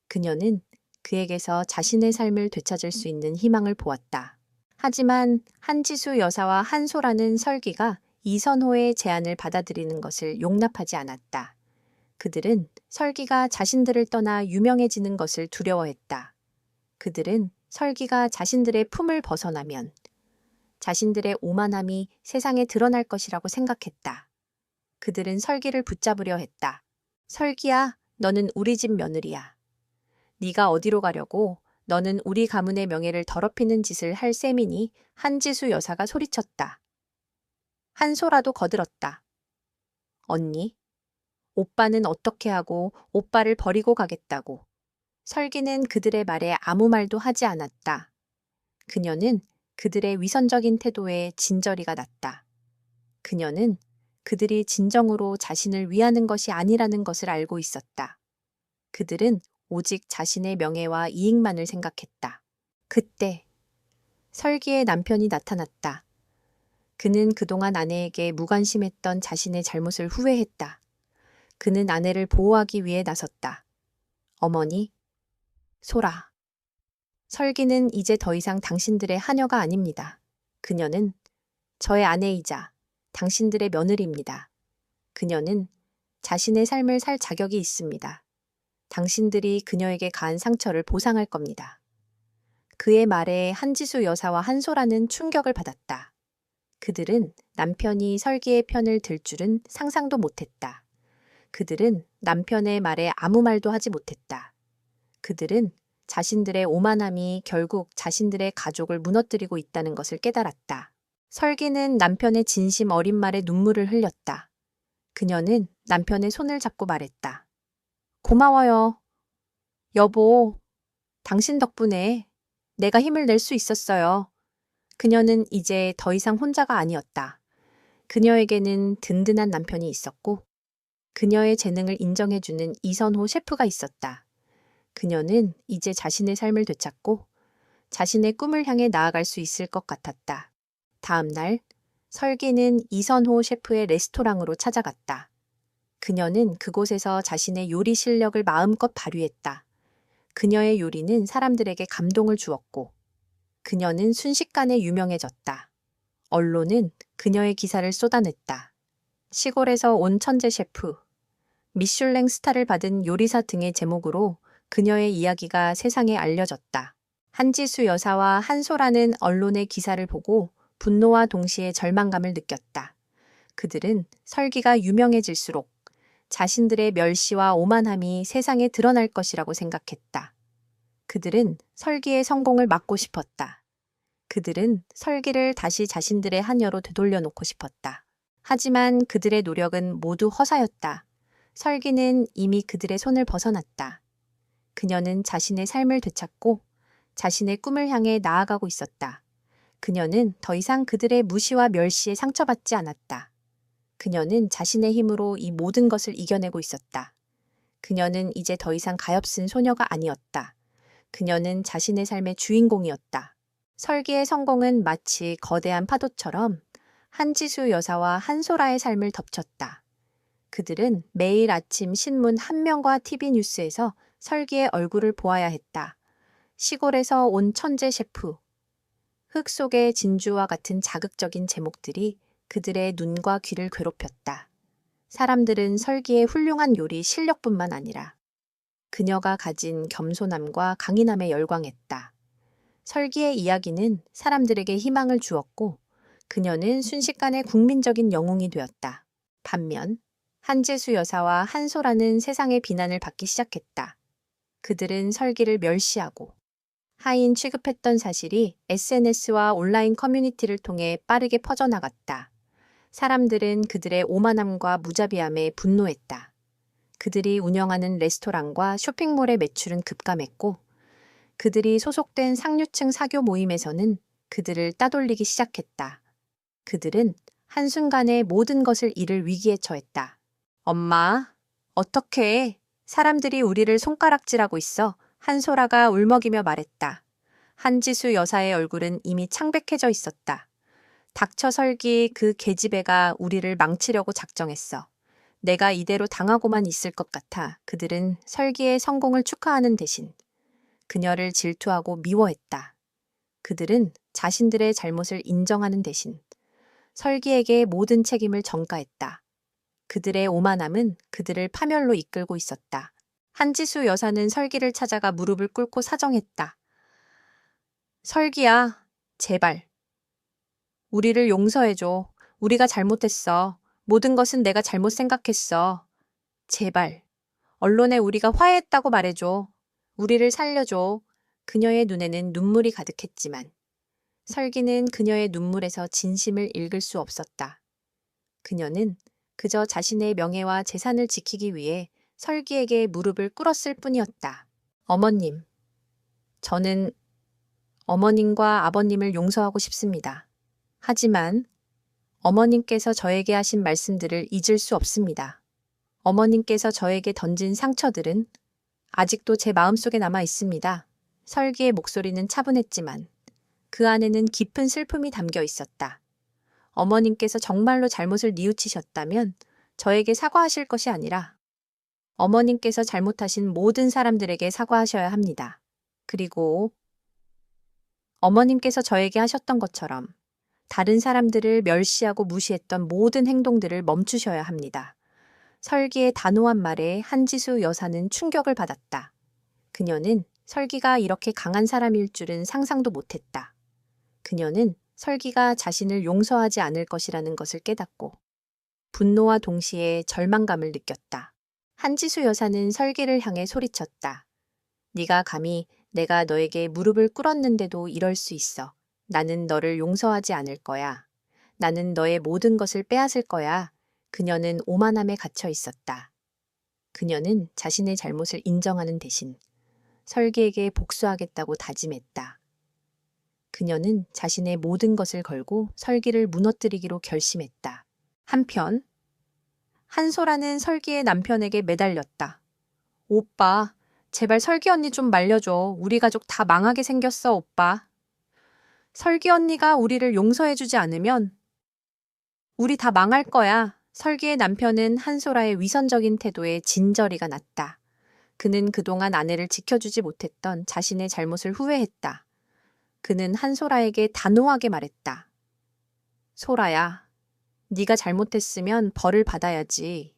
그녀는 그에게서 자신의 삶을 되찾을 수 있는 희망을 보았다. 하지만 한지수 여사와 한소라는 설기가 이선호의 제안을 받아들이는 것을 용납하지 않았다. 그들은 설기가 자신들을 떠나 유명해지는 것을 두려워했다. 그들은 설기가 자신들의 품을 벗어나면 자신들의 오만함이 세상에 드러날 것이라고 생각했다. 그들은 설기를 붙잡으려 했다. 설기야, 너는 우리 집 며느리야. 네가 어디로 가려고? 너는 우리 가문의 명예를 더럽히는 짓을 할 셈이니? 한지수 여사가 소리쳤다. 한소라도 거들었다. 언니, 오빠는 어떻게 하고 오빠를 버리고 가겠다고. 설기는 그들의 말에 아무 말도 하지 않았다. 그녀는 그들의 위선적인 태도에 진저리가 났다. 그녀는 그들이 진정으로 자신을 위하는 것이 아니라는 것을 알고 있었다. 그들은 오직 자신의 명예와 이익만을 생각했다. 그때 설기의 남편이 나타났다. 그는 그동안 아내에게 무관심했던 자신의 잘못을 후회했다. 그는 아내를 보호하기 위해 나섰다. 어머니, 소라. 설기는 이제 더 이상 당신들의 하녀가 아닙니다. 그녀는 저의 아내이자 당신들의 며느리입니다. 그녀는 자신의 삶을 살 자격이 있습니다. 당신들이 그녀에게 가한 상처를 보상할 겁니다. 그의 말에 한지수 여사와 한소라는 충격을 받았다. 그들은 남편이 설기의 편을 들 줄은 상상도 못했다. 그들은 남편의 말에 아무 말도 하지 못했다. 그들은 자신들의 오만함이 결국 자신들의 가족을 무너뜨리고 있다는 것을 깨달았다. 설기는 남편의 진심 어린 말에 눈물을 흘렸다. 그녀는 남편의 손을 잡고 말했다. 고마워요. 여보, 당신 덕분에 내가 힘을 낼 수 있었어요. 그녀는 이제 더 이상 혼자가 아니었다. 그녀에게는 든든한 남편이 있었고 그녀의 재능을 인정해주는 이선호 셰프가 있었다. 그녀는 이제 자신의 삶을 되찾고 자신의 꿈을 향해 나아갈 수 있을 것 같았다. 다음 날 설기는 이선호 셰프의 레스토랑으로 찾아갔다. 그녀는 그곳에서 자신의 요리 실력을 마음껏 발휘했다. 그녀의 요리는 사람들에게 감동을 주었고 그녀는 순식간에 유명해졌다. 언론은 그녀의 기사를 쏟아냈다. 시골에서 온 천재 셰프, 미슐랭 스타를 받은 요리사 등의 제목으로 그녀의 이야기가 세상에 알려졌다. 한지수 여사와 한소라는 언론의 기사를 보고 분노와 동시에 절망감을 느꼈다. 그들은 설기가 유명해질수록 자신들의 멸시와 오만함이 세상에 드러날 것이라고 생각했다. 그들은 설기의 성공을 막고 싶었다. 그들은 설기를 다시 자신들의 하녀로 되돌려 놓고 싶었다. 하지만 그들의 노력은 모두 허사였다. 설기는 이미 그들의 손을 벗어났다. 그녀는 자신의 삶을 되찾고 자신의 꿈을 향해 나아가고 있었다. 그녀는 더 이상 그들의 무시와 멸시에 상처받지 않았다. 그녀는 자신의 힘으로 이 모든 것을 이겨내고 있었다. 그녀는 이제 더 이상 가엾은 소녀가 아니었다. 그녀는 자신의 삶의 주인공이었다. 설기의 성공은 마치 거대한 파도처럼 한지수 여사와 한소라의 삶을 덮쳤다. 그들은 매일 아침 신문 한 면과 TV 뉴스에서 설기의 얼굴을 보아야 했다. 시골에서 온 천재 셰프, 흙 속의 진주와 같은 자극적인 제목들이 그들의 눈과 귀를 괴롭혔다. 사람들은 설기의 훌륭한 요리 실력뿐만 아니라 그녀가 가진 겸손함과 강인함에 열광했다. 설기의 이야기는 사람들에게 희망을 주었고 그녀는 순식간에 국민적인 영웅이 되었다. 반면 한지수 여사와 한소라는 세상의 비난을 받기 시작했다. 그들은 설기를 멸시하고 하인 취급했던 사실이 SNS와 온라인 커뮤니티를 통해 빠르게 퍼져나갔다. 사람들은 그들의 오만함과 무자비함에 분노했다. 그들이 운영하는 레스토랑과 쇼핑몰의 매출은 급감했고 그들이 소속된 상류층 사교 모임에서는 그들을 따돌리기 시작했다. 그들은 한순간에 모든 것을 잃을 위기에 처했다. 엄마, 어떡해. 사람들이 우리를 손가락질하고 있어. 한소라가 울먹이며 말했다. 한지수 여사의 얼굴은 이미 창백해져 있었다. 닥쳐 설기 그 계집애가 우리를 망치려고 작정했어. 내가 이대로 당하고만 있을 것 같아 그들은 설기의 성공을 축하하는 대신 그녀를 질투하고 미워했다. 그들은 자신들의 잘못을 인정하는 대신 설기에게 모든 책임을 전가했다. 그들의 오만함은 그들을 파멸로 이끌고 있었다. 한지수 여사는 설기를 찾아가 무릎을 꿇고 사정했다. 설기야, 제발. 우리를 용서해줘. 우리가 잘못했어. 모든 것은 내가 잘못 생각했어. 제발. 언론에 우리가 화해했다고 말해줘. 우리를 살려줘. 그녀의 눈에는 눈물이 가득했지만 설기는 그녀의 눈물에서 진심을 읽을 수 없었다. 그녀는 그저 자신의 명예와 재산을 지키기 위해 설기에게 무릎을 꿇었을 뿐이었다. 어머님, 저는 어머님과 아버님을 용서하고 싶습니다. 하지만 어머님께서 저에게 하신 말씀들을 잊을 수 없습니다. 어머님께서 저에게 던진 상처들은 아직도 제 마음속에 남아 있습니다. 설기의 목소리는 차분했지만 그 안에는 깊은 슬픔이 담겨 있었다. 어머님께서 정말로 잘못을 뉘우치셨다면 저에게 사과하실 것이 아니라 어머님께서 잘못하신 모든 사람들에게 사과하셔야 합니다. 그리고 어머님께서 저에게 하셨던 것처럼 다른 사람들을 멸시하고 무시했던 모든 행동들을 멈추셔야 합니다. 설기의 단호한 말에 한지수 여사는 충격을 받았다. 그녀는 설기가 이렇게 강한 사람일 줄은 상상도 못했다. 그녀는 설기가 자신을 용서하지 않을 것이라는 것을 깨닫고 분노와 동시에 절망감을 느꼈다. 한지수 여사는 설기를 향해 소리쳤다. 네가 감히 내가 너에게 무릎을 꿇었는데도 이럴 수 있어. 나는 너를 용서하지 않을 거야. 나는 너의 모든 것을 빼앗을 거야. 그녀는 오만함에 갇혀 있었다. 그녀는 자신의 잘못을 인정하는 대신 설기에게 복수하겠다고 다짐했다. 그녀는 자신의 모든 것을 걸고 설기를 무너뜨리기로 결심했다. 한편 한소라는 설기의 남편에게 매달렸다. 오빠, 제발 설기 언니 좀 말려줘. 우리 가족 다 망하게 생겼어, 오빠. 설기 언니가 우리를 용서해주지 않으면 우리 다 망할 거야. 설기의 남편은 한소라의 위선적인 태도에 진저리가 났다. 그는 그동안 아내를 지켜주지 못했던 자신의 잘못을 후회했다. 그는 한소라에게 단호하게 말했다. 소라야, 네가 잘못했으면 벌을 받아야지.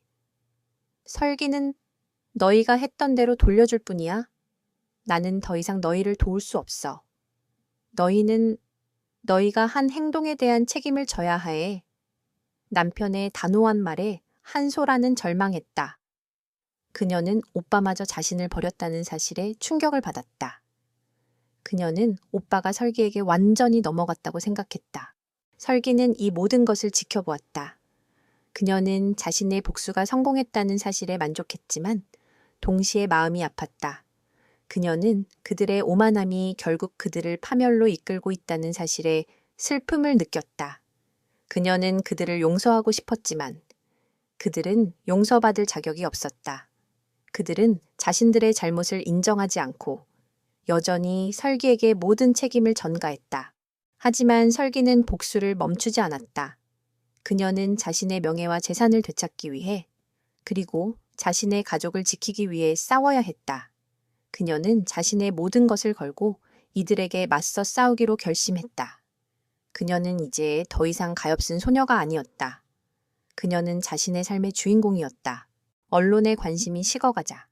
설기는 너희가 했던 대로 돌려줄 뿐이야. 나는 더 이상 너희를 도울 수 없어. 너희는 너희가 한 행동에 대한 책임을 져야 해. 남편의 단호한 말에 한소라는 절망했다. 그녀는 오빠마저 자신을 버렸다는 사실에 충격을 받았다. 그녀는 오빠가 설기에게 완전히 넘어갔다고 생각했다. 설기는 이 모든 것을 지켜보았다. 그녀는 자신의 복수가 성공했다는 사실에 만족했지만 동시에 마음이 아팠다. 그녀는 그들의 오만함이 결국 그들을 파멸로 이끌고 있다는 사실에 슬픔을 느꼈다. 그녀는 그들을 용서하고 싶었지만 그들은 용서받을 자격이 없었다. 그들은 자신들의 잘못을 인정하지 않고 여전히 설기에게 모든 책임을 전가했다. 하지만 설기는 복수를 멈추지 않았다. 그녀는 자신의 명예와 재산을 되찾기 위해 그리고 자신의 가족을 지키기 위해 싸워야 했다. 그녀는 자신의 모든 것을 걸고 이들에게 맞서 싸우기로 결심했다. 그녀는 이제 더 이상 가엾은 소녀가 아니었다. 그녀는 자신의 삶의 주인공이었다. 언론의 관심이 식어가자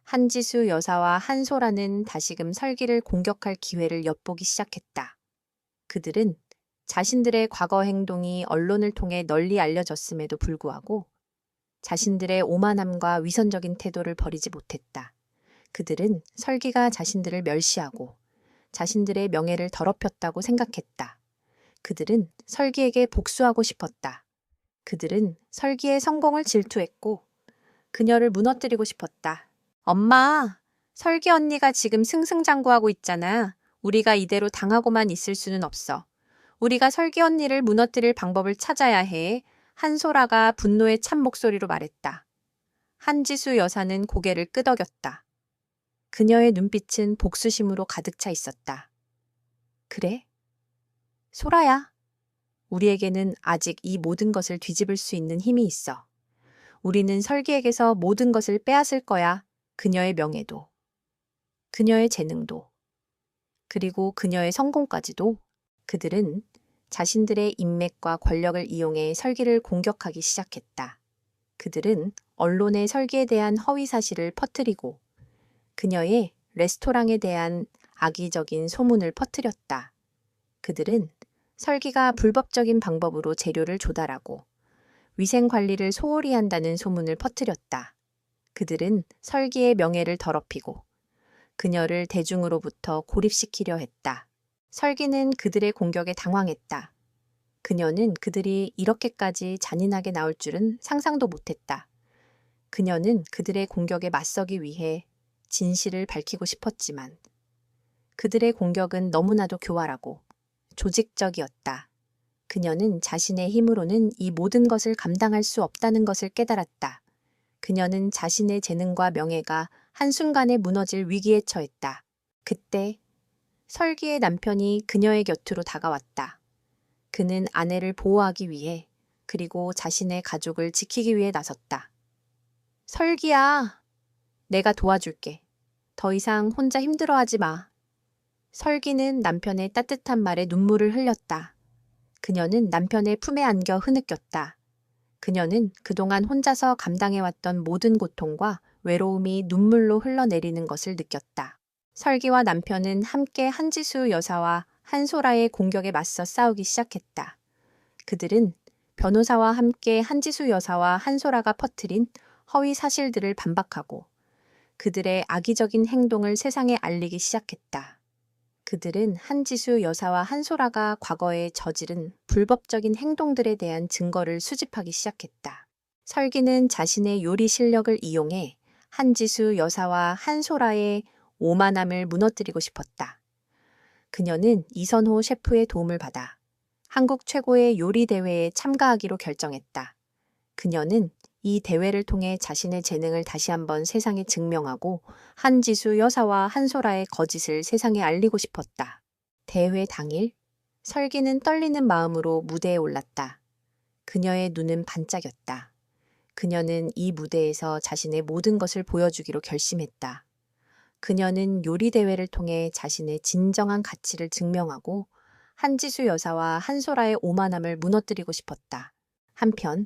한지수 여사와 한소라는 다시금 설기를 공격할 기회를 엿보기 시작했다. 그들은 자신들의 과거 행동이 언론을 통해 널리 알려졌음에도 불구하고 자신들의 오만함과 위선적인 태도를 버리지 못했다. 그들은 설기가 자신들을 멸시하고 자신들의 명예를 더럽혔다고 생각했다. 그들은 설기에게 복수하고 싶었다. 그들은 설기의 성공을 질투했고 그녀를 무너뜨리고 싶었다. 엄마, 설기 언니가 지금 승승장구하고 있잖아. 우리가 이대로 당하고만 있을 수는 없어. 우리가 설기 언니를 무너뜨릴 방법을 찾아야 해. 한소라가 분노의 찬 목소리로 말했다. 한지수 여사는 고개를 끄덕였다. 그녀의 눈빛은 복수심으로 가득 차 있었다. 그래? 소라야, 우리에게는 아직 이 모든 것을 뒤집을 수 있는 힘이 있어. 우리는 설기에게서 모든 것을 빼앗을 거야. 그녀의 명예도, 그녀의 재능도, 그리고 그녀의 성공까지도. 그들은 자신들의 인맥과 권력을 이용해 설기를 공격하기 시작했다. 그들은 언론에 설기에 대한 허위 사실을 퍼뜨리고 그녀의 레스토랑에 대한 악의적인 소문을 퍼뜨렸다. 그들은 설기가 불법적인 방법으로 재료를 조달하고 위생 관리를 소홀히 한다는 소문을 퍼뜨렸다. 그들은 설기의 명예를 더럽히고 그녀를 대중으로부터 고립시키려 했다. 설기는 그들의 공격에 당황했다. 그녀는 그들이 이렇게까지 잔인하게 나올 줄은 상상도 못했다. 그녀는 그들의 공격에 맞서기 위해 진실을 밝히고 싶었지만 그들의 공격은 너무나도 교활하고 조직적이었다. 그녀는 자신의 힘으로는 이 모든 것을 감당할 수 없다는 것을 깨달았다. 그녀는 자신의 재능과 명예가 한순간에 무너질 위기에 처했다. 그때 설기의 남편이 그녀의 곁으로 다가왔다. 그는 아내를 보호하기 위해 그리고 자신의 가족을 지키기 위해 나섰다. 설기야, 내가 도와줄게. 더 이상 혼자 힘들어하지 마. 설기는 남편의 따뜻한 말에 눈물을 흘렸다. 그녀는 남편의 품에 안겨 흐느꼈다. 그녀는 그동안 혼자서 감당해왔던 모든 고통과 외로움이 눈물로 흘러내리는 것을 느꼈다. 설기와 남편은 함께 한지수 여사와 한소라의 공격에 맞서 싸우기 시작했다. 그들은 변호사와 함께 한지수 여사와 한소라가 퍼뜨린 허위 사실들을 반박하고 그들의 악의적인 행동을 세상에 알리기 시작했다. 그들은 한지수 여사와 한소라가 과거에 저지른 불법적인 행동들에 대한 증거를 수집하기 시작했다. 설기는 자신의 요리 실력을 이용해 한지수 여사와 한소라의 오만함을 무너뜨리고 싶었다. 그녀는 이선호 셰프의 도움을 받아 한국 최고의 요리 대회에 참가하기로 결정했다. 그녀는 이 대회를 통해 자신의 재능을 다시 한번 세상에 증명하고 한지수 여사와 한소라의 거짓을 세상에 알리고 싶었다. 대회 당일, 설기는 떨리는 마음으로 무대에 올랐다. 그녀의 눈은 반짝였다. 그녀는 이 무대에서 자신의 모든 것을 보여주기로 결심했다. 그녀는 요리 대회를 통해 자신의 진정한 가치를 증명하고 한지수 여사와 한소라의 오만함을 무너뜨리고 싶었다. 한편,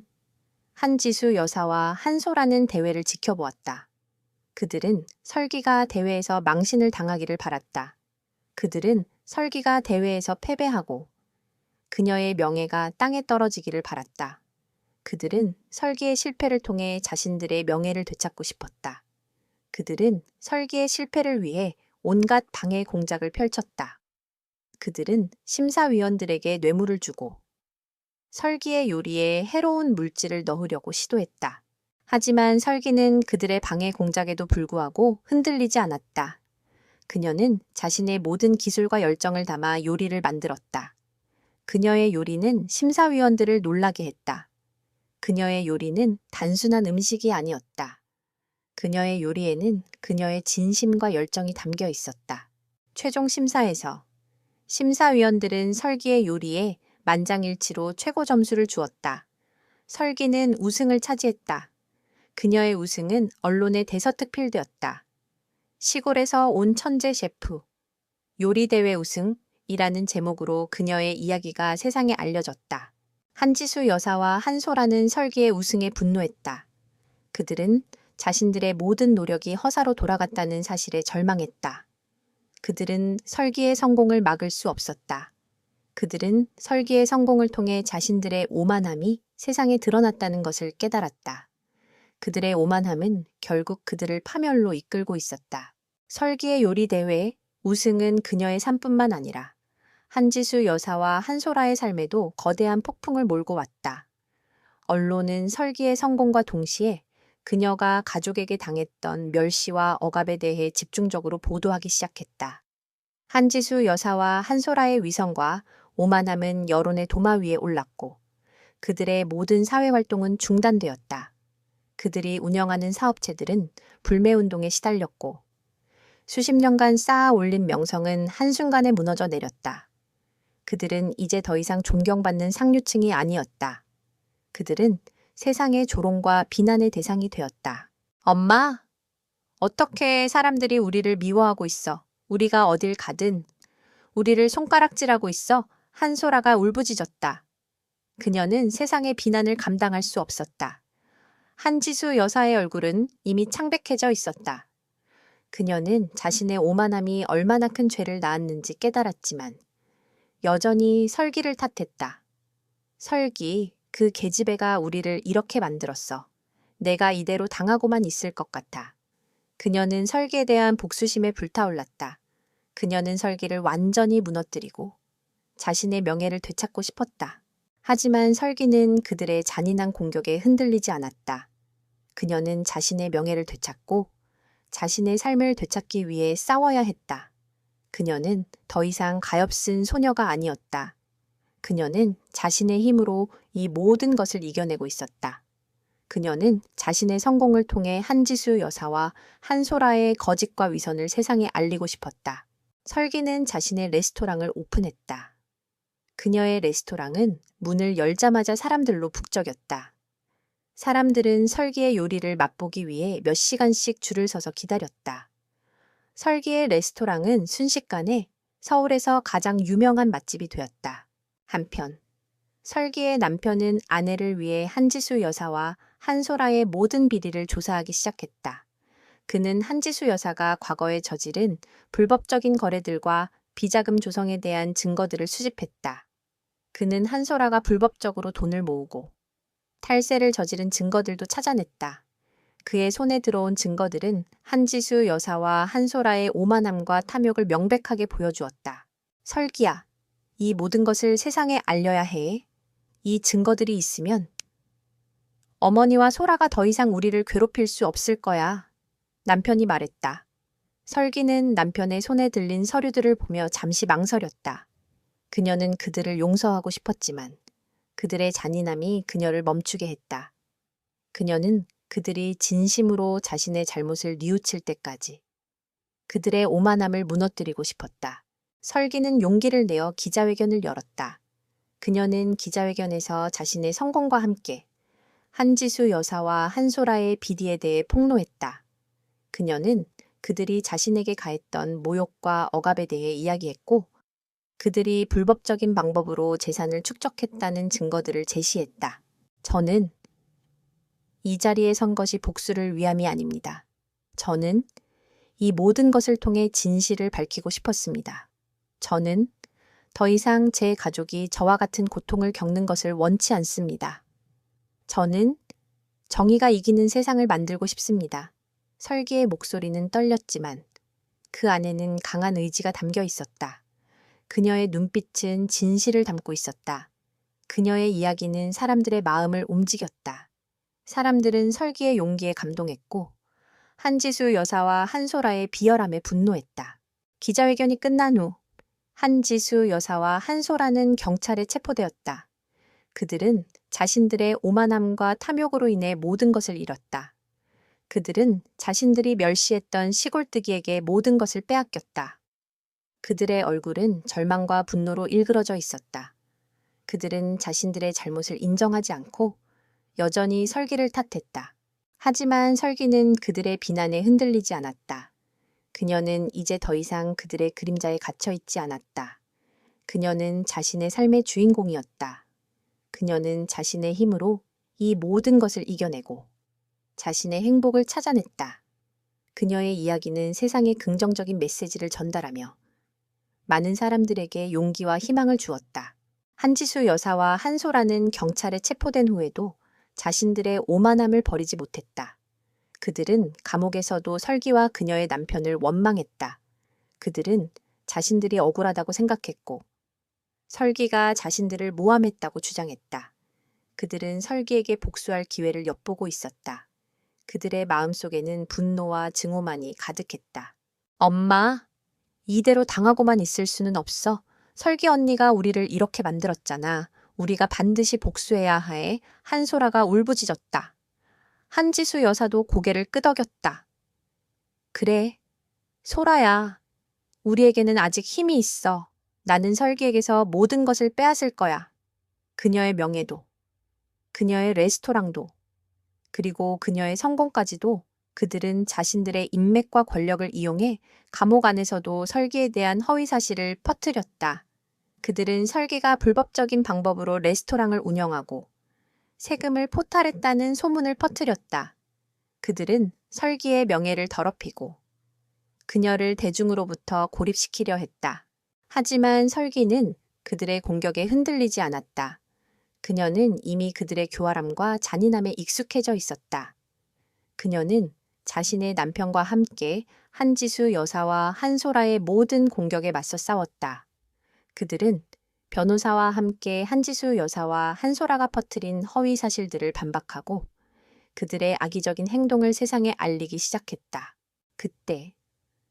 한지수 여사와 한소라는 대회를 지켜보았다. 그들은 설기가 대회에서 망신을 당하기를 바랐다. 그들은 설기가 대회에서 패배하고 그녀의 명예가 땅에 떨어지기를 바랐다. 그들은 설기의 실패를 통해 자신들의 명예를 되찾고 싶었다. 그들은 설기의 실패를 위해 온갖 방해 공작을 펼쳤다. 그들은 심사위원들에게 뇌물을 주고 설기의 요리에 해로운 물질을 넣으려고 시도했다. 하지만 설기는 그들의 방해 공작에도 불구하고 흔들리지 않았다. 그녀는 자신의 모든 기술과 열정을 담아 요리를 만들었다. 그녀의 요리는 심사위원들을 놀라게 했다. 그녀의 요리는 단순한 음식이 아니었다. 그녀의 요리에는 그녀의 진심과 열정이 담겨 있었다. 최종 심사에서 심사위원들은 설기의 요리에 만장일치로 최고 점수를 주었다. 설기는 우승을 차지했다. 그녀의 우승은 언론에 대서특필되었다. 시골에서 온 천재 셰프, 요리대회 우승이라는 제목으로 그녀의 이야기가 세상에 알려졌다. 한지수 여사와 한소라는 설기의 우승에 분노했다. 그들은 자신들의 모든 노력이 허사로 돌아갔다는 사실에 절망했다. 그들은 설기의 성공을 막을 수 없었다. 그들은 설기의 성공을 통해 자신들의 오만함이 세상에 드러났다는 것을 깨달았다. 그들의 오만함은 결국 그들을 파멸로 이끌고 있었다. 설기의 요리 대회 우승은 그녀의 삶뿐만 아니라 한지수 여사와 한소라의 삶에도 거대한 폭풍을 몰고 왔다. 언론은 설기의 성공과 동시에 그녀가 가족에게 당했던 멸시와 억압에 대해 집중적으로 보도하기 시작했다. 한지수 여사와 한소라의 위선과 오만함은 여론의 도마 위에 올랐고 그들의 모든 사회활동은 중단되었다. 그들이 운영하는 사업체들은 불매운동에 시달렸고 수십 년간 쌓아 올린 명성은 한순간에 무너져 내렸다. 그들은 이제 더 이상 존경받는 상류층이 아니었다. 그들은 세상의 조롱과 비난의 대상이 되었다. 엄마, 어떻게 사람들이 우리를 미워하고 있어? 우리가 어딜 가든 우리를 손가락질하고 있어? 한소라가 울부짖었다. 그녀는 세상의 비난을 감당할 수 없었다. 한지수 여사의 얼굴은 이미 창백해져 있었다. 그녀는 자신의 오만함이 얼마나 큰 죄를 낳았는지 깨달았지만 여전히 설기를 탓했다. 설기, 그 계집애가 우리를 이렇게 만들었어. 내가 이대로 당하고만 있을 것 같아. 그녀는 설기에 대한 복수심에 불타올랐다. 그녀는 설기를 완전히 무너뜨리고 자신의 명예를 되찾고 싶었다. 하지만 설기는 그들의 잔인한 공격에 흔들리지 않았다. 그녀는 자신의 명예를 되찾고 자신의 삶을 되찾기 위해 싸워야 했다. 그녀는 더 이상 가엾은 소녀가 아니었다. 그녀는 자신의 힘으로 이 모든 것을 이겨내고 있었다. 그녀는 자신의 성공을 통해 한지수 여사와 한소라의 거짓과 위선을 세상에 알리고 싶었다. 설기는 자신의 레스토랑을 오픈했다. 그녀의 레스토랑은 문을 열자마자 사람들로 북적였다. 사람들은 설기의 요리를 맛보기 위해 몇 시간씩 줄을 서서 기다렸다. 설기의 레스토랑은 순식간에 서울에서 가장 유명한 맛집이 되었다. 한편 설기의 남편은 아내를 위해 한지수 여사와 한소라의 모든 비리를 조사하기 시작했다. 그는 한지수 여사가 과거에 저지른 불법적인 거래들과 비자금 조성에 대한 증거들을 수집했다. 그는 한소라가 불법적으로 돈을 모으고 탈세를 저지른 증거들도 찾아냈다. 그의 손에 들어온 증거들은 한지수 여사와 한소라의 오만함과 탐욕을 명백하게 보여주었다. 설기야, 이 모든 것을 세상에 알려야 해. 이 증거들이 있으면 어머니와 소라가 더 이상 우리를 괴롭힐 수 없을 거야. 남편이 말했다. 설기는 남편의 손에 들린 서류들을 보며 잠시 망설였다. 그녀는 그들을 용서하고 싶었지만 그들의 잔인함이 그녀를 멈추게 했다. 그녀는 그들이 진심으로 자신의 잘못을 뉘우칠 때까지 그들의 오만함을 무너뜨리고 싶었다. 설기는 용기를 내어 기자회견을 열었다. 그녀는 기자회견에서 자신의 성공과 함께 한지수 여사와 한소라의 비리에 대해 폭로했다. 그녀는 그들이 자신에게 가했던 모욕과 억압에 대해 이야기했고 그들이 불법적인 방법으로 재산을 축적했다는 증거들을 제시했다. 저는 이 자리에 선 것이 복수를 위함이 아닙니다. 저는 이 모든 것을 통해 진실을 밝히고 싶었습니다. 저는 더 이상 제 가족이 저와 같은 고통을 겪는 것을 원치 않습니다. 저는 정의가 이기는 세상을 만들고 싶습니다. 설기의 목소리는 떨렸지만 그 안에는 강한 의지가 담겨 있었다. 그녀의 눈빛은 진실을 담고 있었다. 그녀의 이야기는 사람들의 마음을 움직였다. 사람들은 설기의 용기에 감동했고 한지수 여사와 한소라의 비열함에 분노했다. 기자회견이 끝난 후 한지수 여사와 한소라는 경찰에 체포되었다. 그들은 자신들의 오만함과 탐욕으로 인해 모든 것을 잃었다. 그들은 자신들이 멸시했던 시골뜨기에게 모든 것을 빼앗겼다. 그들의 얼굴은 절망과 분노로 일그러져 있었다. 그들은 자신들의 잘못을 인정하지 않고 여전히 설기를 탓했다. 하지만 설기는 그들의 비난에 흔들리지 않았다. 그녀는 이제 더 이상 그들의 그림자에 갇혀 있지 않았다. 그녀는 자신의 삶의 주인공이었다. 그녀는 자신의 힘으로 이 모든 것을 이겨내고 자신의 행복을 찾아냈다. 그녀의 이야기는 세상에 긍정적인 메시지를 전달하며 많은 사람들에게 용기와 희망을 주었다. 한지수 여사와 한소라는 경찰에 체포된 후에도 자신들의 오만함을 버리지 못했다. 그들은 감옥에서도 설기와 그녀의 남편을 원망했다. 그들은 자신들이 억울하다고 생각했고 설기가 자신들을 모함했다고 주장했다. 그들은 설기에게 복수할 기회를 엿보고 있었다. 그들의 마음속에는 분노와 증오만이 가득했다. 엄마, 이대로 당하고만 있을 수는 없어. 설기 언니가 우리를 이렇게 만들었잖아. 우리가 반드시 복수해야 해. 한소라가 울부짖었다. 한지수 여사도 고개를 끄덕였다. 그래, 소라야. 우리에게는 아직 힘이 있어. 나는 설기에게서 모든 것을 빼앗을 거야. 그녀의 명예도, 그녀의 레스토랑도, 그리고 그녀의 성공까지도 그들은 자신들의 인맥과 권력을 이용해 감옥 안에서도 설기에 대한 허위 사실을 퍼뜨렸다. 그들은 설기가 불법적인 방법으로 레스토랑을 운영하고 세금을 포탈했다는 소문을 퍼뜨렸다. 그들은 설기의 명예를 더럽히고 그녀를 대중으로부터 고립시키려 했다. 하지만 설기는 그들의 공격에 흔들리지 않았다. 그녀는 이미 그들의 교활함과 잔인함에 익숙해져 있었다. 그녀는 자신의 남편과 함께 한지수 여사와 한소라의 모든 공격에 맞서 싸웠다. 그들은 변호사와 함께 한지수 여사와 한소라가 퍼뜨린 허위 사실들을 반박하고 그들의 악의적인 행동을 세상에 알리기 시작했다. 그때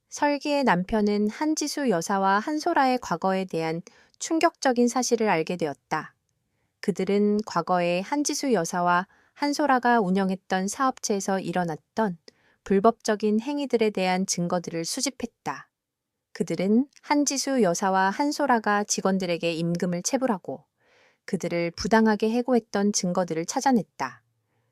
설기의 남편은 한지수 여사와 한소라의 과거에 대한 충격적인 사실을 알게 되었다. 그들은 과거에 한지수 여사와 한소라가 운영했던 사업체에서 일어났던 불법적인 행위들에 대한 증거들을 수집했다. 그들은 한지수 여사와 한소라가 직원들에게 임금을 체불하고 그들을 부당하게 해고했던 증거들을 찾아냈다.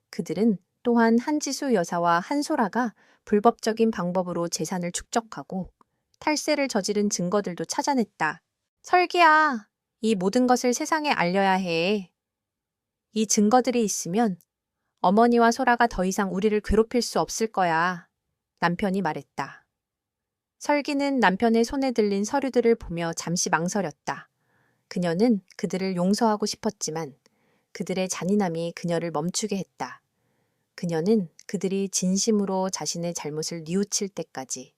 그들은 또한 한지수 여사와 한소라가 불법적인 방법으로 재산을 축적하고 탈세를 저지른 증거들도 찾아냈다. 설기야, 이 모든 것을 세상에 알려야 해. 이 증거들이 있으면 어머니와 소라가 더 이상 우리를 괴롭힐 수 없을 거야. 남편이 말했다. 설기는 남편의 손에 들린 서류들을 보며 잠시 망설였다. 그녀는 그들을 용서하고 싶었지만 그들의 잔인함이 그녀를 멈추게 했다. 그녀는 그들이 진심으로 자신의 잘못을 뉘우칠 때까지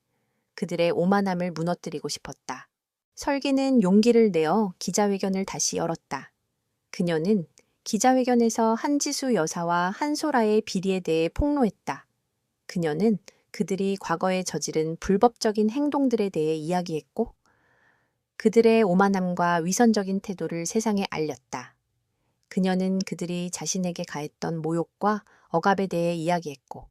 그들의 오만함을 무너뜨리고 싶었다. 설기는 용기를 내어 기자회견을 다시 열었다. 그녀는 기자회견에서 한지수 여사와 한소라의 비리에 대해 폭로했다. 그녀는 그들이 과거에 저지른 불법적인 행동들에 대해 이야기했고 그들의 오만함과 위선적인 태도를 세상에 알렸다. 그녀는 그들이 자신에게 가했던 모욕과 억압에 대해 이야기했고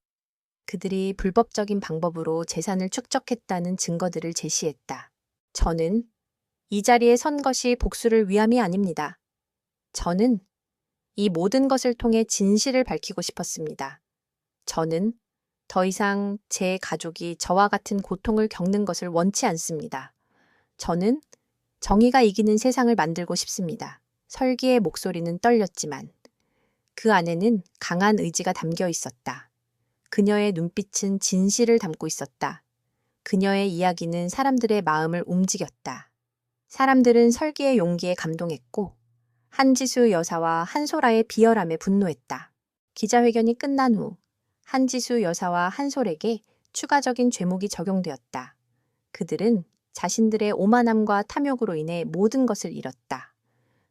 그들이 불법적인 방법으로 재산을 축적했다는 증거들을 제시했다. 저는 이 자리에 선 것이 복수를 위함이 아닙니다. 저는 이 모든 것을 통해 진실을 밝히고 싶었습니다. 저는 더 이상 제 가족이 저와 같은 고통을 겪는 것을 원치 않습니다. 저는 정의가 이기는 세상을 만들고 싶습니다. 설기의 목소리는 떨렸지만 그 안에는 강한 의지가 담겨 있었다. 그녀의 눈빛은 진실을 담고 있었다. 그녀의 이야기는 사람들의 마음을 움직였다. 사람들은 설기의 용기에 감동했고 한지수 여사와 한소라의 비열함에 분노했다. 기자회견이 끝난 후 한지수 여사와 한솔에게 추가적인 죄목이 적용되었다. 그들은 자신들의 오만함과 탐욕으로 인해 모든 것을 잃었다.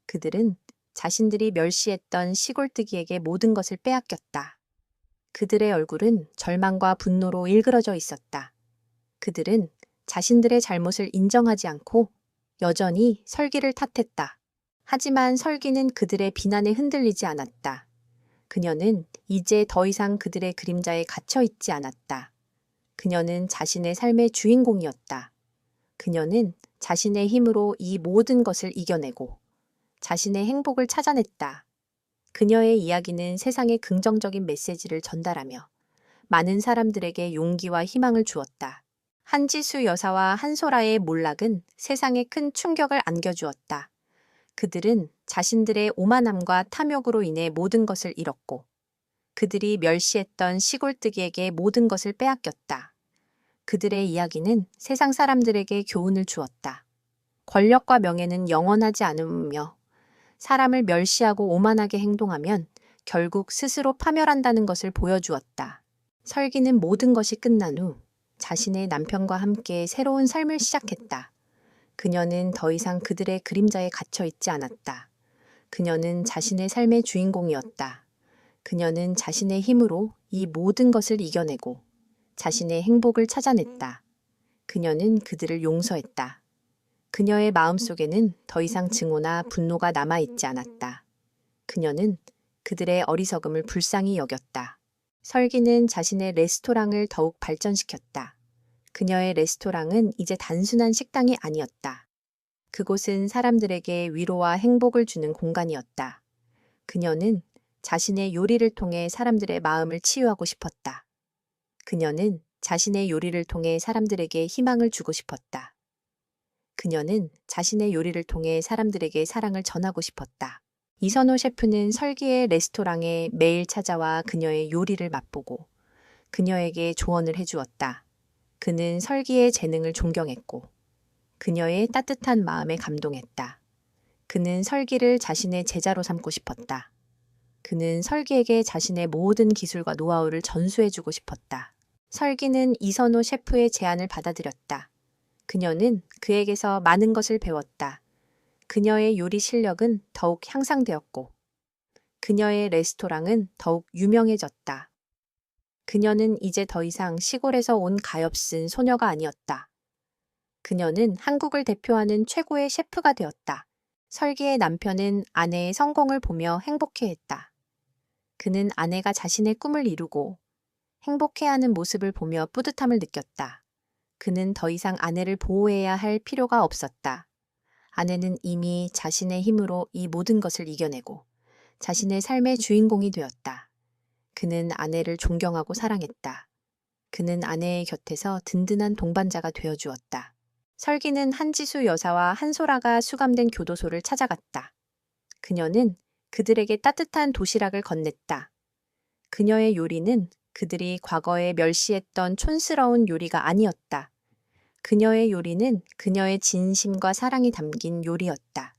그들은 자신들이 멸시했던 시골뜨기에게 모든 것을 빼앗겼다. 그들의 얼굴은 절망과 분노로 일그러져 있었다. 그들은 자신들의 잘못을 인정하지 않고 여전히 설기를 탓했다. 하지만 설기는 그들의 비난에 흔들리지 않았다. 그녀는 이제 더 이상 그들의 그림자에 갇혀 있지 않았다. 그녀는 자신의 삶의 주인공이었다. 그녀는 자신의 힘으로 이 모든 것을 이겨내고 자신의 행복을 찾아냈다. 그녀의 이야기는 세상에 긍정적인 메시지를 전달하며 많은 사람들에게 용기와 희망을 주었다. 한지수 여사와 한소라의 몰락은 세상에 큰 충격을 안겨주었다. 그들은 자신들의 오만함과 탐욕으로 인해 모든 것을 잃었고 그들이 멸시했던 시골뜨기에게 모든 것을 빼앗겼다. 그들의 이야기는 세상 사람들에게 교훈을 주었다. 권력과 명예는 영원하지 않으며 사람을 멸시하고 오만하게 행동하면 결국 스스로 파멸한다는 것을 보여주었다. 설기는 모든 것이 끝난 후 자신의 남편과 함께 새로운 삶을 시작했다. 그녀는 더 이상 그들의 그림자에 갇혀 있지 않았다. 그녀는 자신의 삶의 주인공이었다. 그녀는 자신의 힘으로 이 모든 것을 이겨내고 자신의 행복을 찾아냈다. 그녀는 그들을 용서했다. 그녀의 마음속에는 더 이상 증오나 분노가 남아있지 않았다. 그녀는 그들의 어리석음을 불쌍히 여겼다. 설기는 자신의 레스토랑을 더욱 발전시켰다. 그녀의 레스토랑은 이제 단순한 식당이 아니었다. 그곳은 사람들에게 위로와 행복을 주는 공간이었다. 그녀는 자신의 요리를 통해 사람들의 마음을 치유하고 싶었다. 그녀는 자신의 요리를 통해 사람들에게 희망을 주고 싶었다. 그녀는 자신의 요리를 통해 사람들에게 사랑을 전하고 싶었다. 이선호 셰프는 설기의 레스토랑에 매일 찾아와 그녀의 요리를 맛보고 그녀에게 조언을 해주었다. 그는 설기의 재능을 존경했고 그녀의 따뜻한 마음에 감동했다. 그는 설기를 자신의 제자로 삼고 싶었다. 그는 설기에게 자신의 모든 기술과 노하우를 전수해주고 싶었다. 설기는 이선호 셰프의 제안을 받아들였다. 그녀는 그에게서 많은 것을 배웠다. 그녀의 요리 실력은 더욱 향상되었고 그녀의 레스토랑은 더욱 유명해졌다. 그녀는 이제 더 이상 시골에서 온 가엾은 소녀가 아니었다. 그녀는 한국을 대표하는 최고의 셰프가 되었다. 설기의 남편은 아내의 성공을 보며 행복해했다. 그는 아내가 자신의 꿈을 이루고 행복해하는 모습을 보며 뿌듯함을 느꼈다. 그는 더 이상 아내를 보호해야 할 필요가 없었다. 아내는 이미 자신의 힘으로 이 모든 것을 이겨내고 자신의 삶의 주인공이 되었다. 그는 아내를 존경하고 사랑했다. 그는 아내의 곁에서 든든한 동반자가 되어주었다. 설기는 한지수 여사와 한소라가 수감된 교도소를 찾아갔다. 그녀는 그들에게 따뜻한 도시락을 건넸다. 그녀의 요리는 그들이 과거에 멸시했던 촌스러운 요리가 아니었다. 그녀의 요리는 그녀의 진심과 사랑이 담긴 요리였다.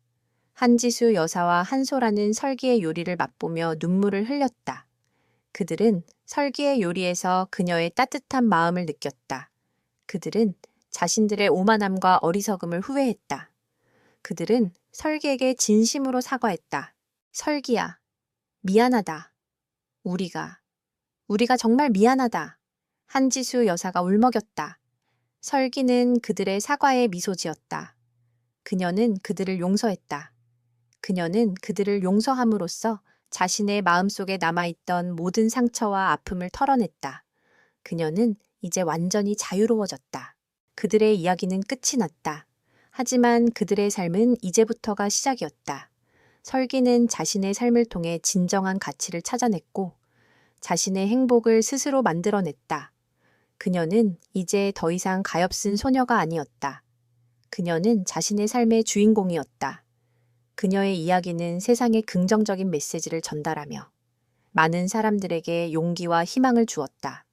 한지수 여사와 한소라는 설기의 요리를 맛보며 눈물을 흘렸다. 그들은 설기의 요리에서 그녀의 따뜻한 마음을 느꼈다. 그들은 자신들의 오만함과 어리석음을 후회했다. 그들은 설기에게 진심으로 사과했다. 설기야, 미안하다. 우리가 정말 미안하다. 한지수 여사가 울먹였다. 설기는 그들의 사과에 미소 지었다. 그녀는 그들을 용서했다. 그녀는 그들을 용서함으로써 자신의 마음속에 남아있던 모든 상처와 아픔을 털어냈다. 그녀는 이제 완전히 자유로워졌다. 그들의 이야기는 끝이 났다. 하지만 그들의 삶은 이제부터가 시작이었다. 설기는 자신의 삶을 통해 진정한 가치를 찾아냈고 자신의 행복을 스스로 만들어냈다. 그녀는 이제 더 이상 가엾은 소녀가 아니었다. 그녀는 자신의 삶의 주인공이었다. 그녀의 이야기는 세상에 긍정적인 메시지를 전달하며 많은 사람들에게 용기와 희망을 주었다.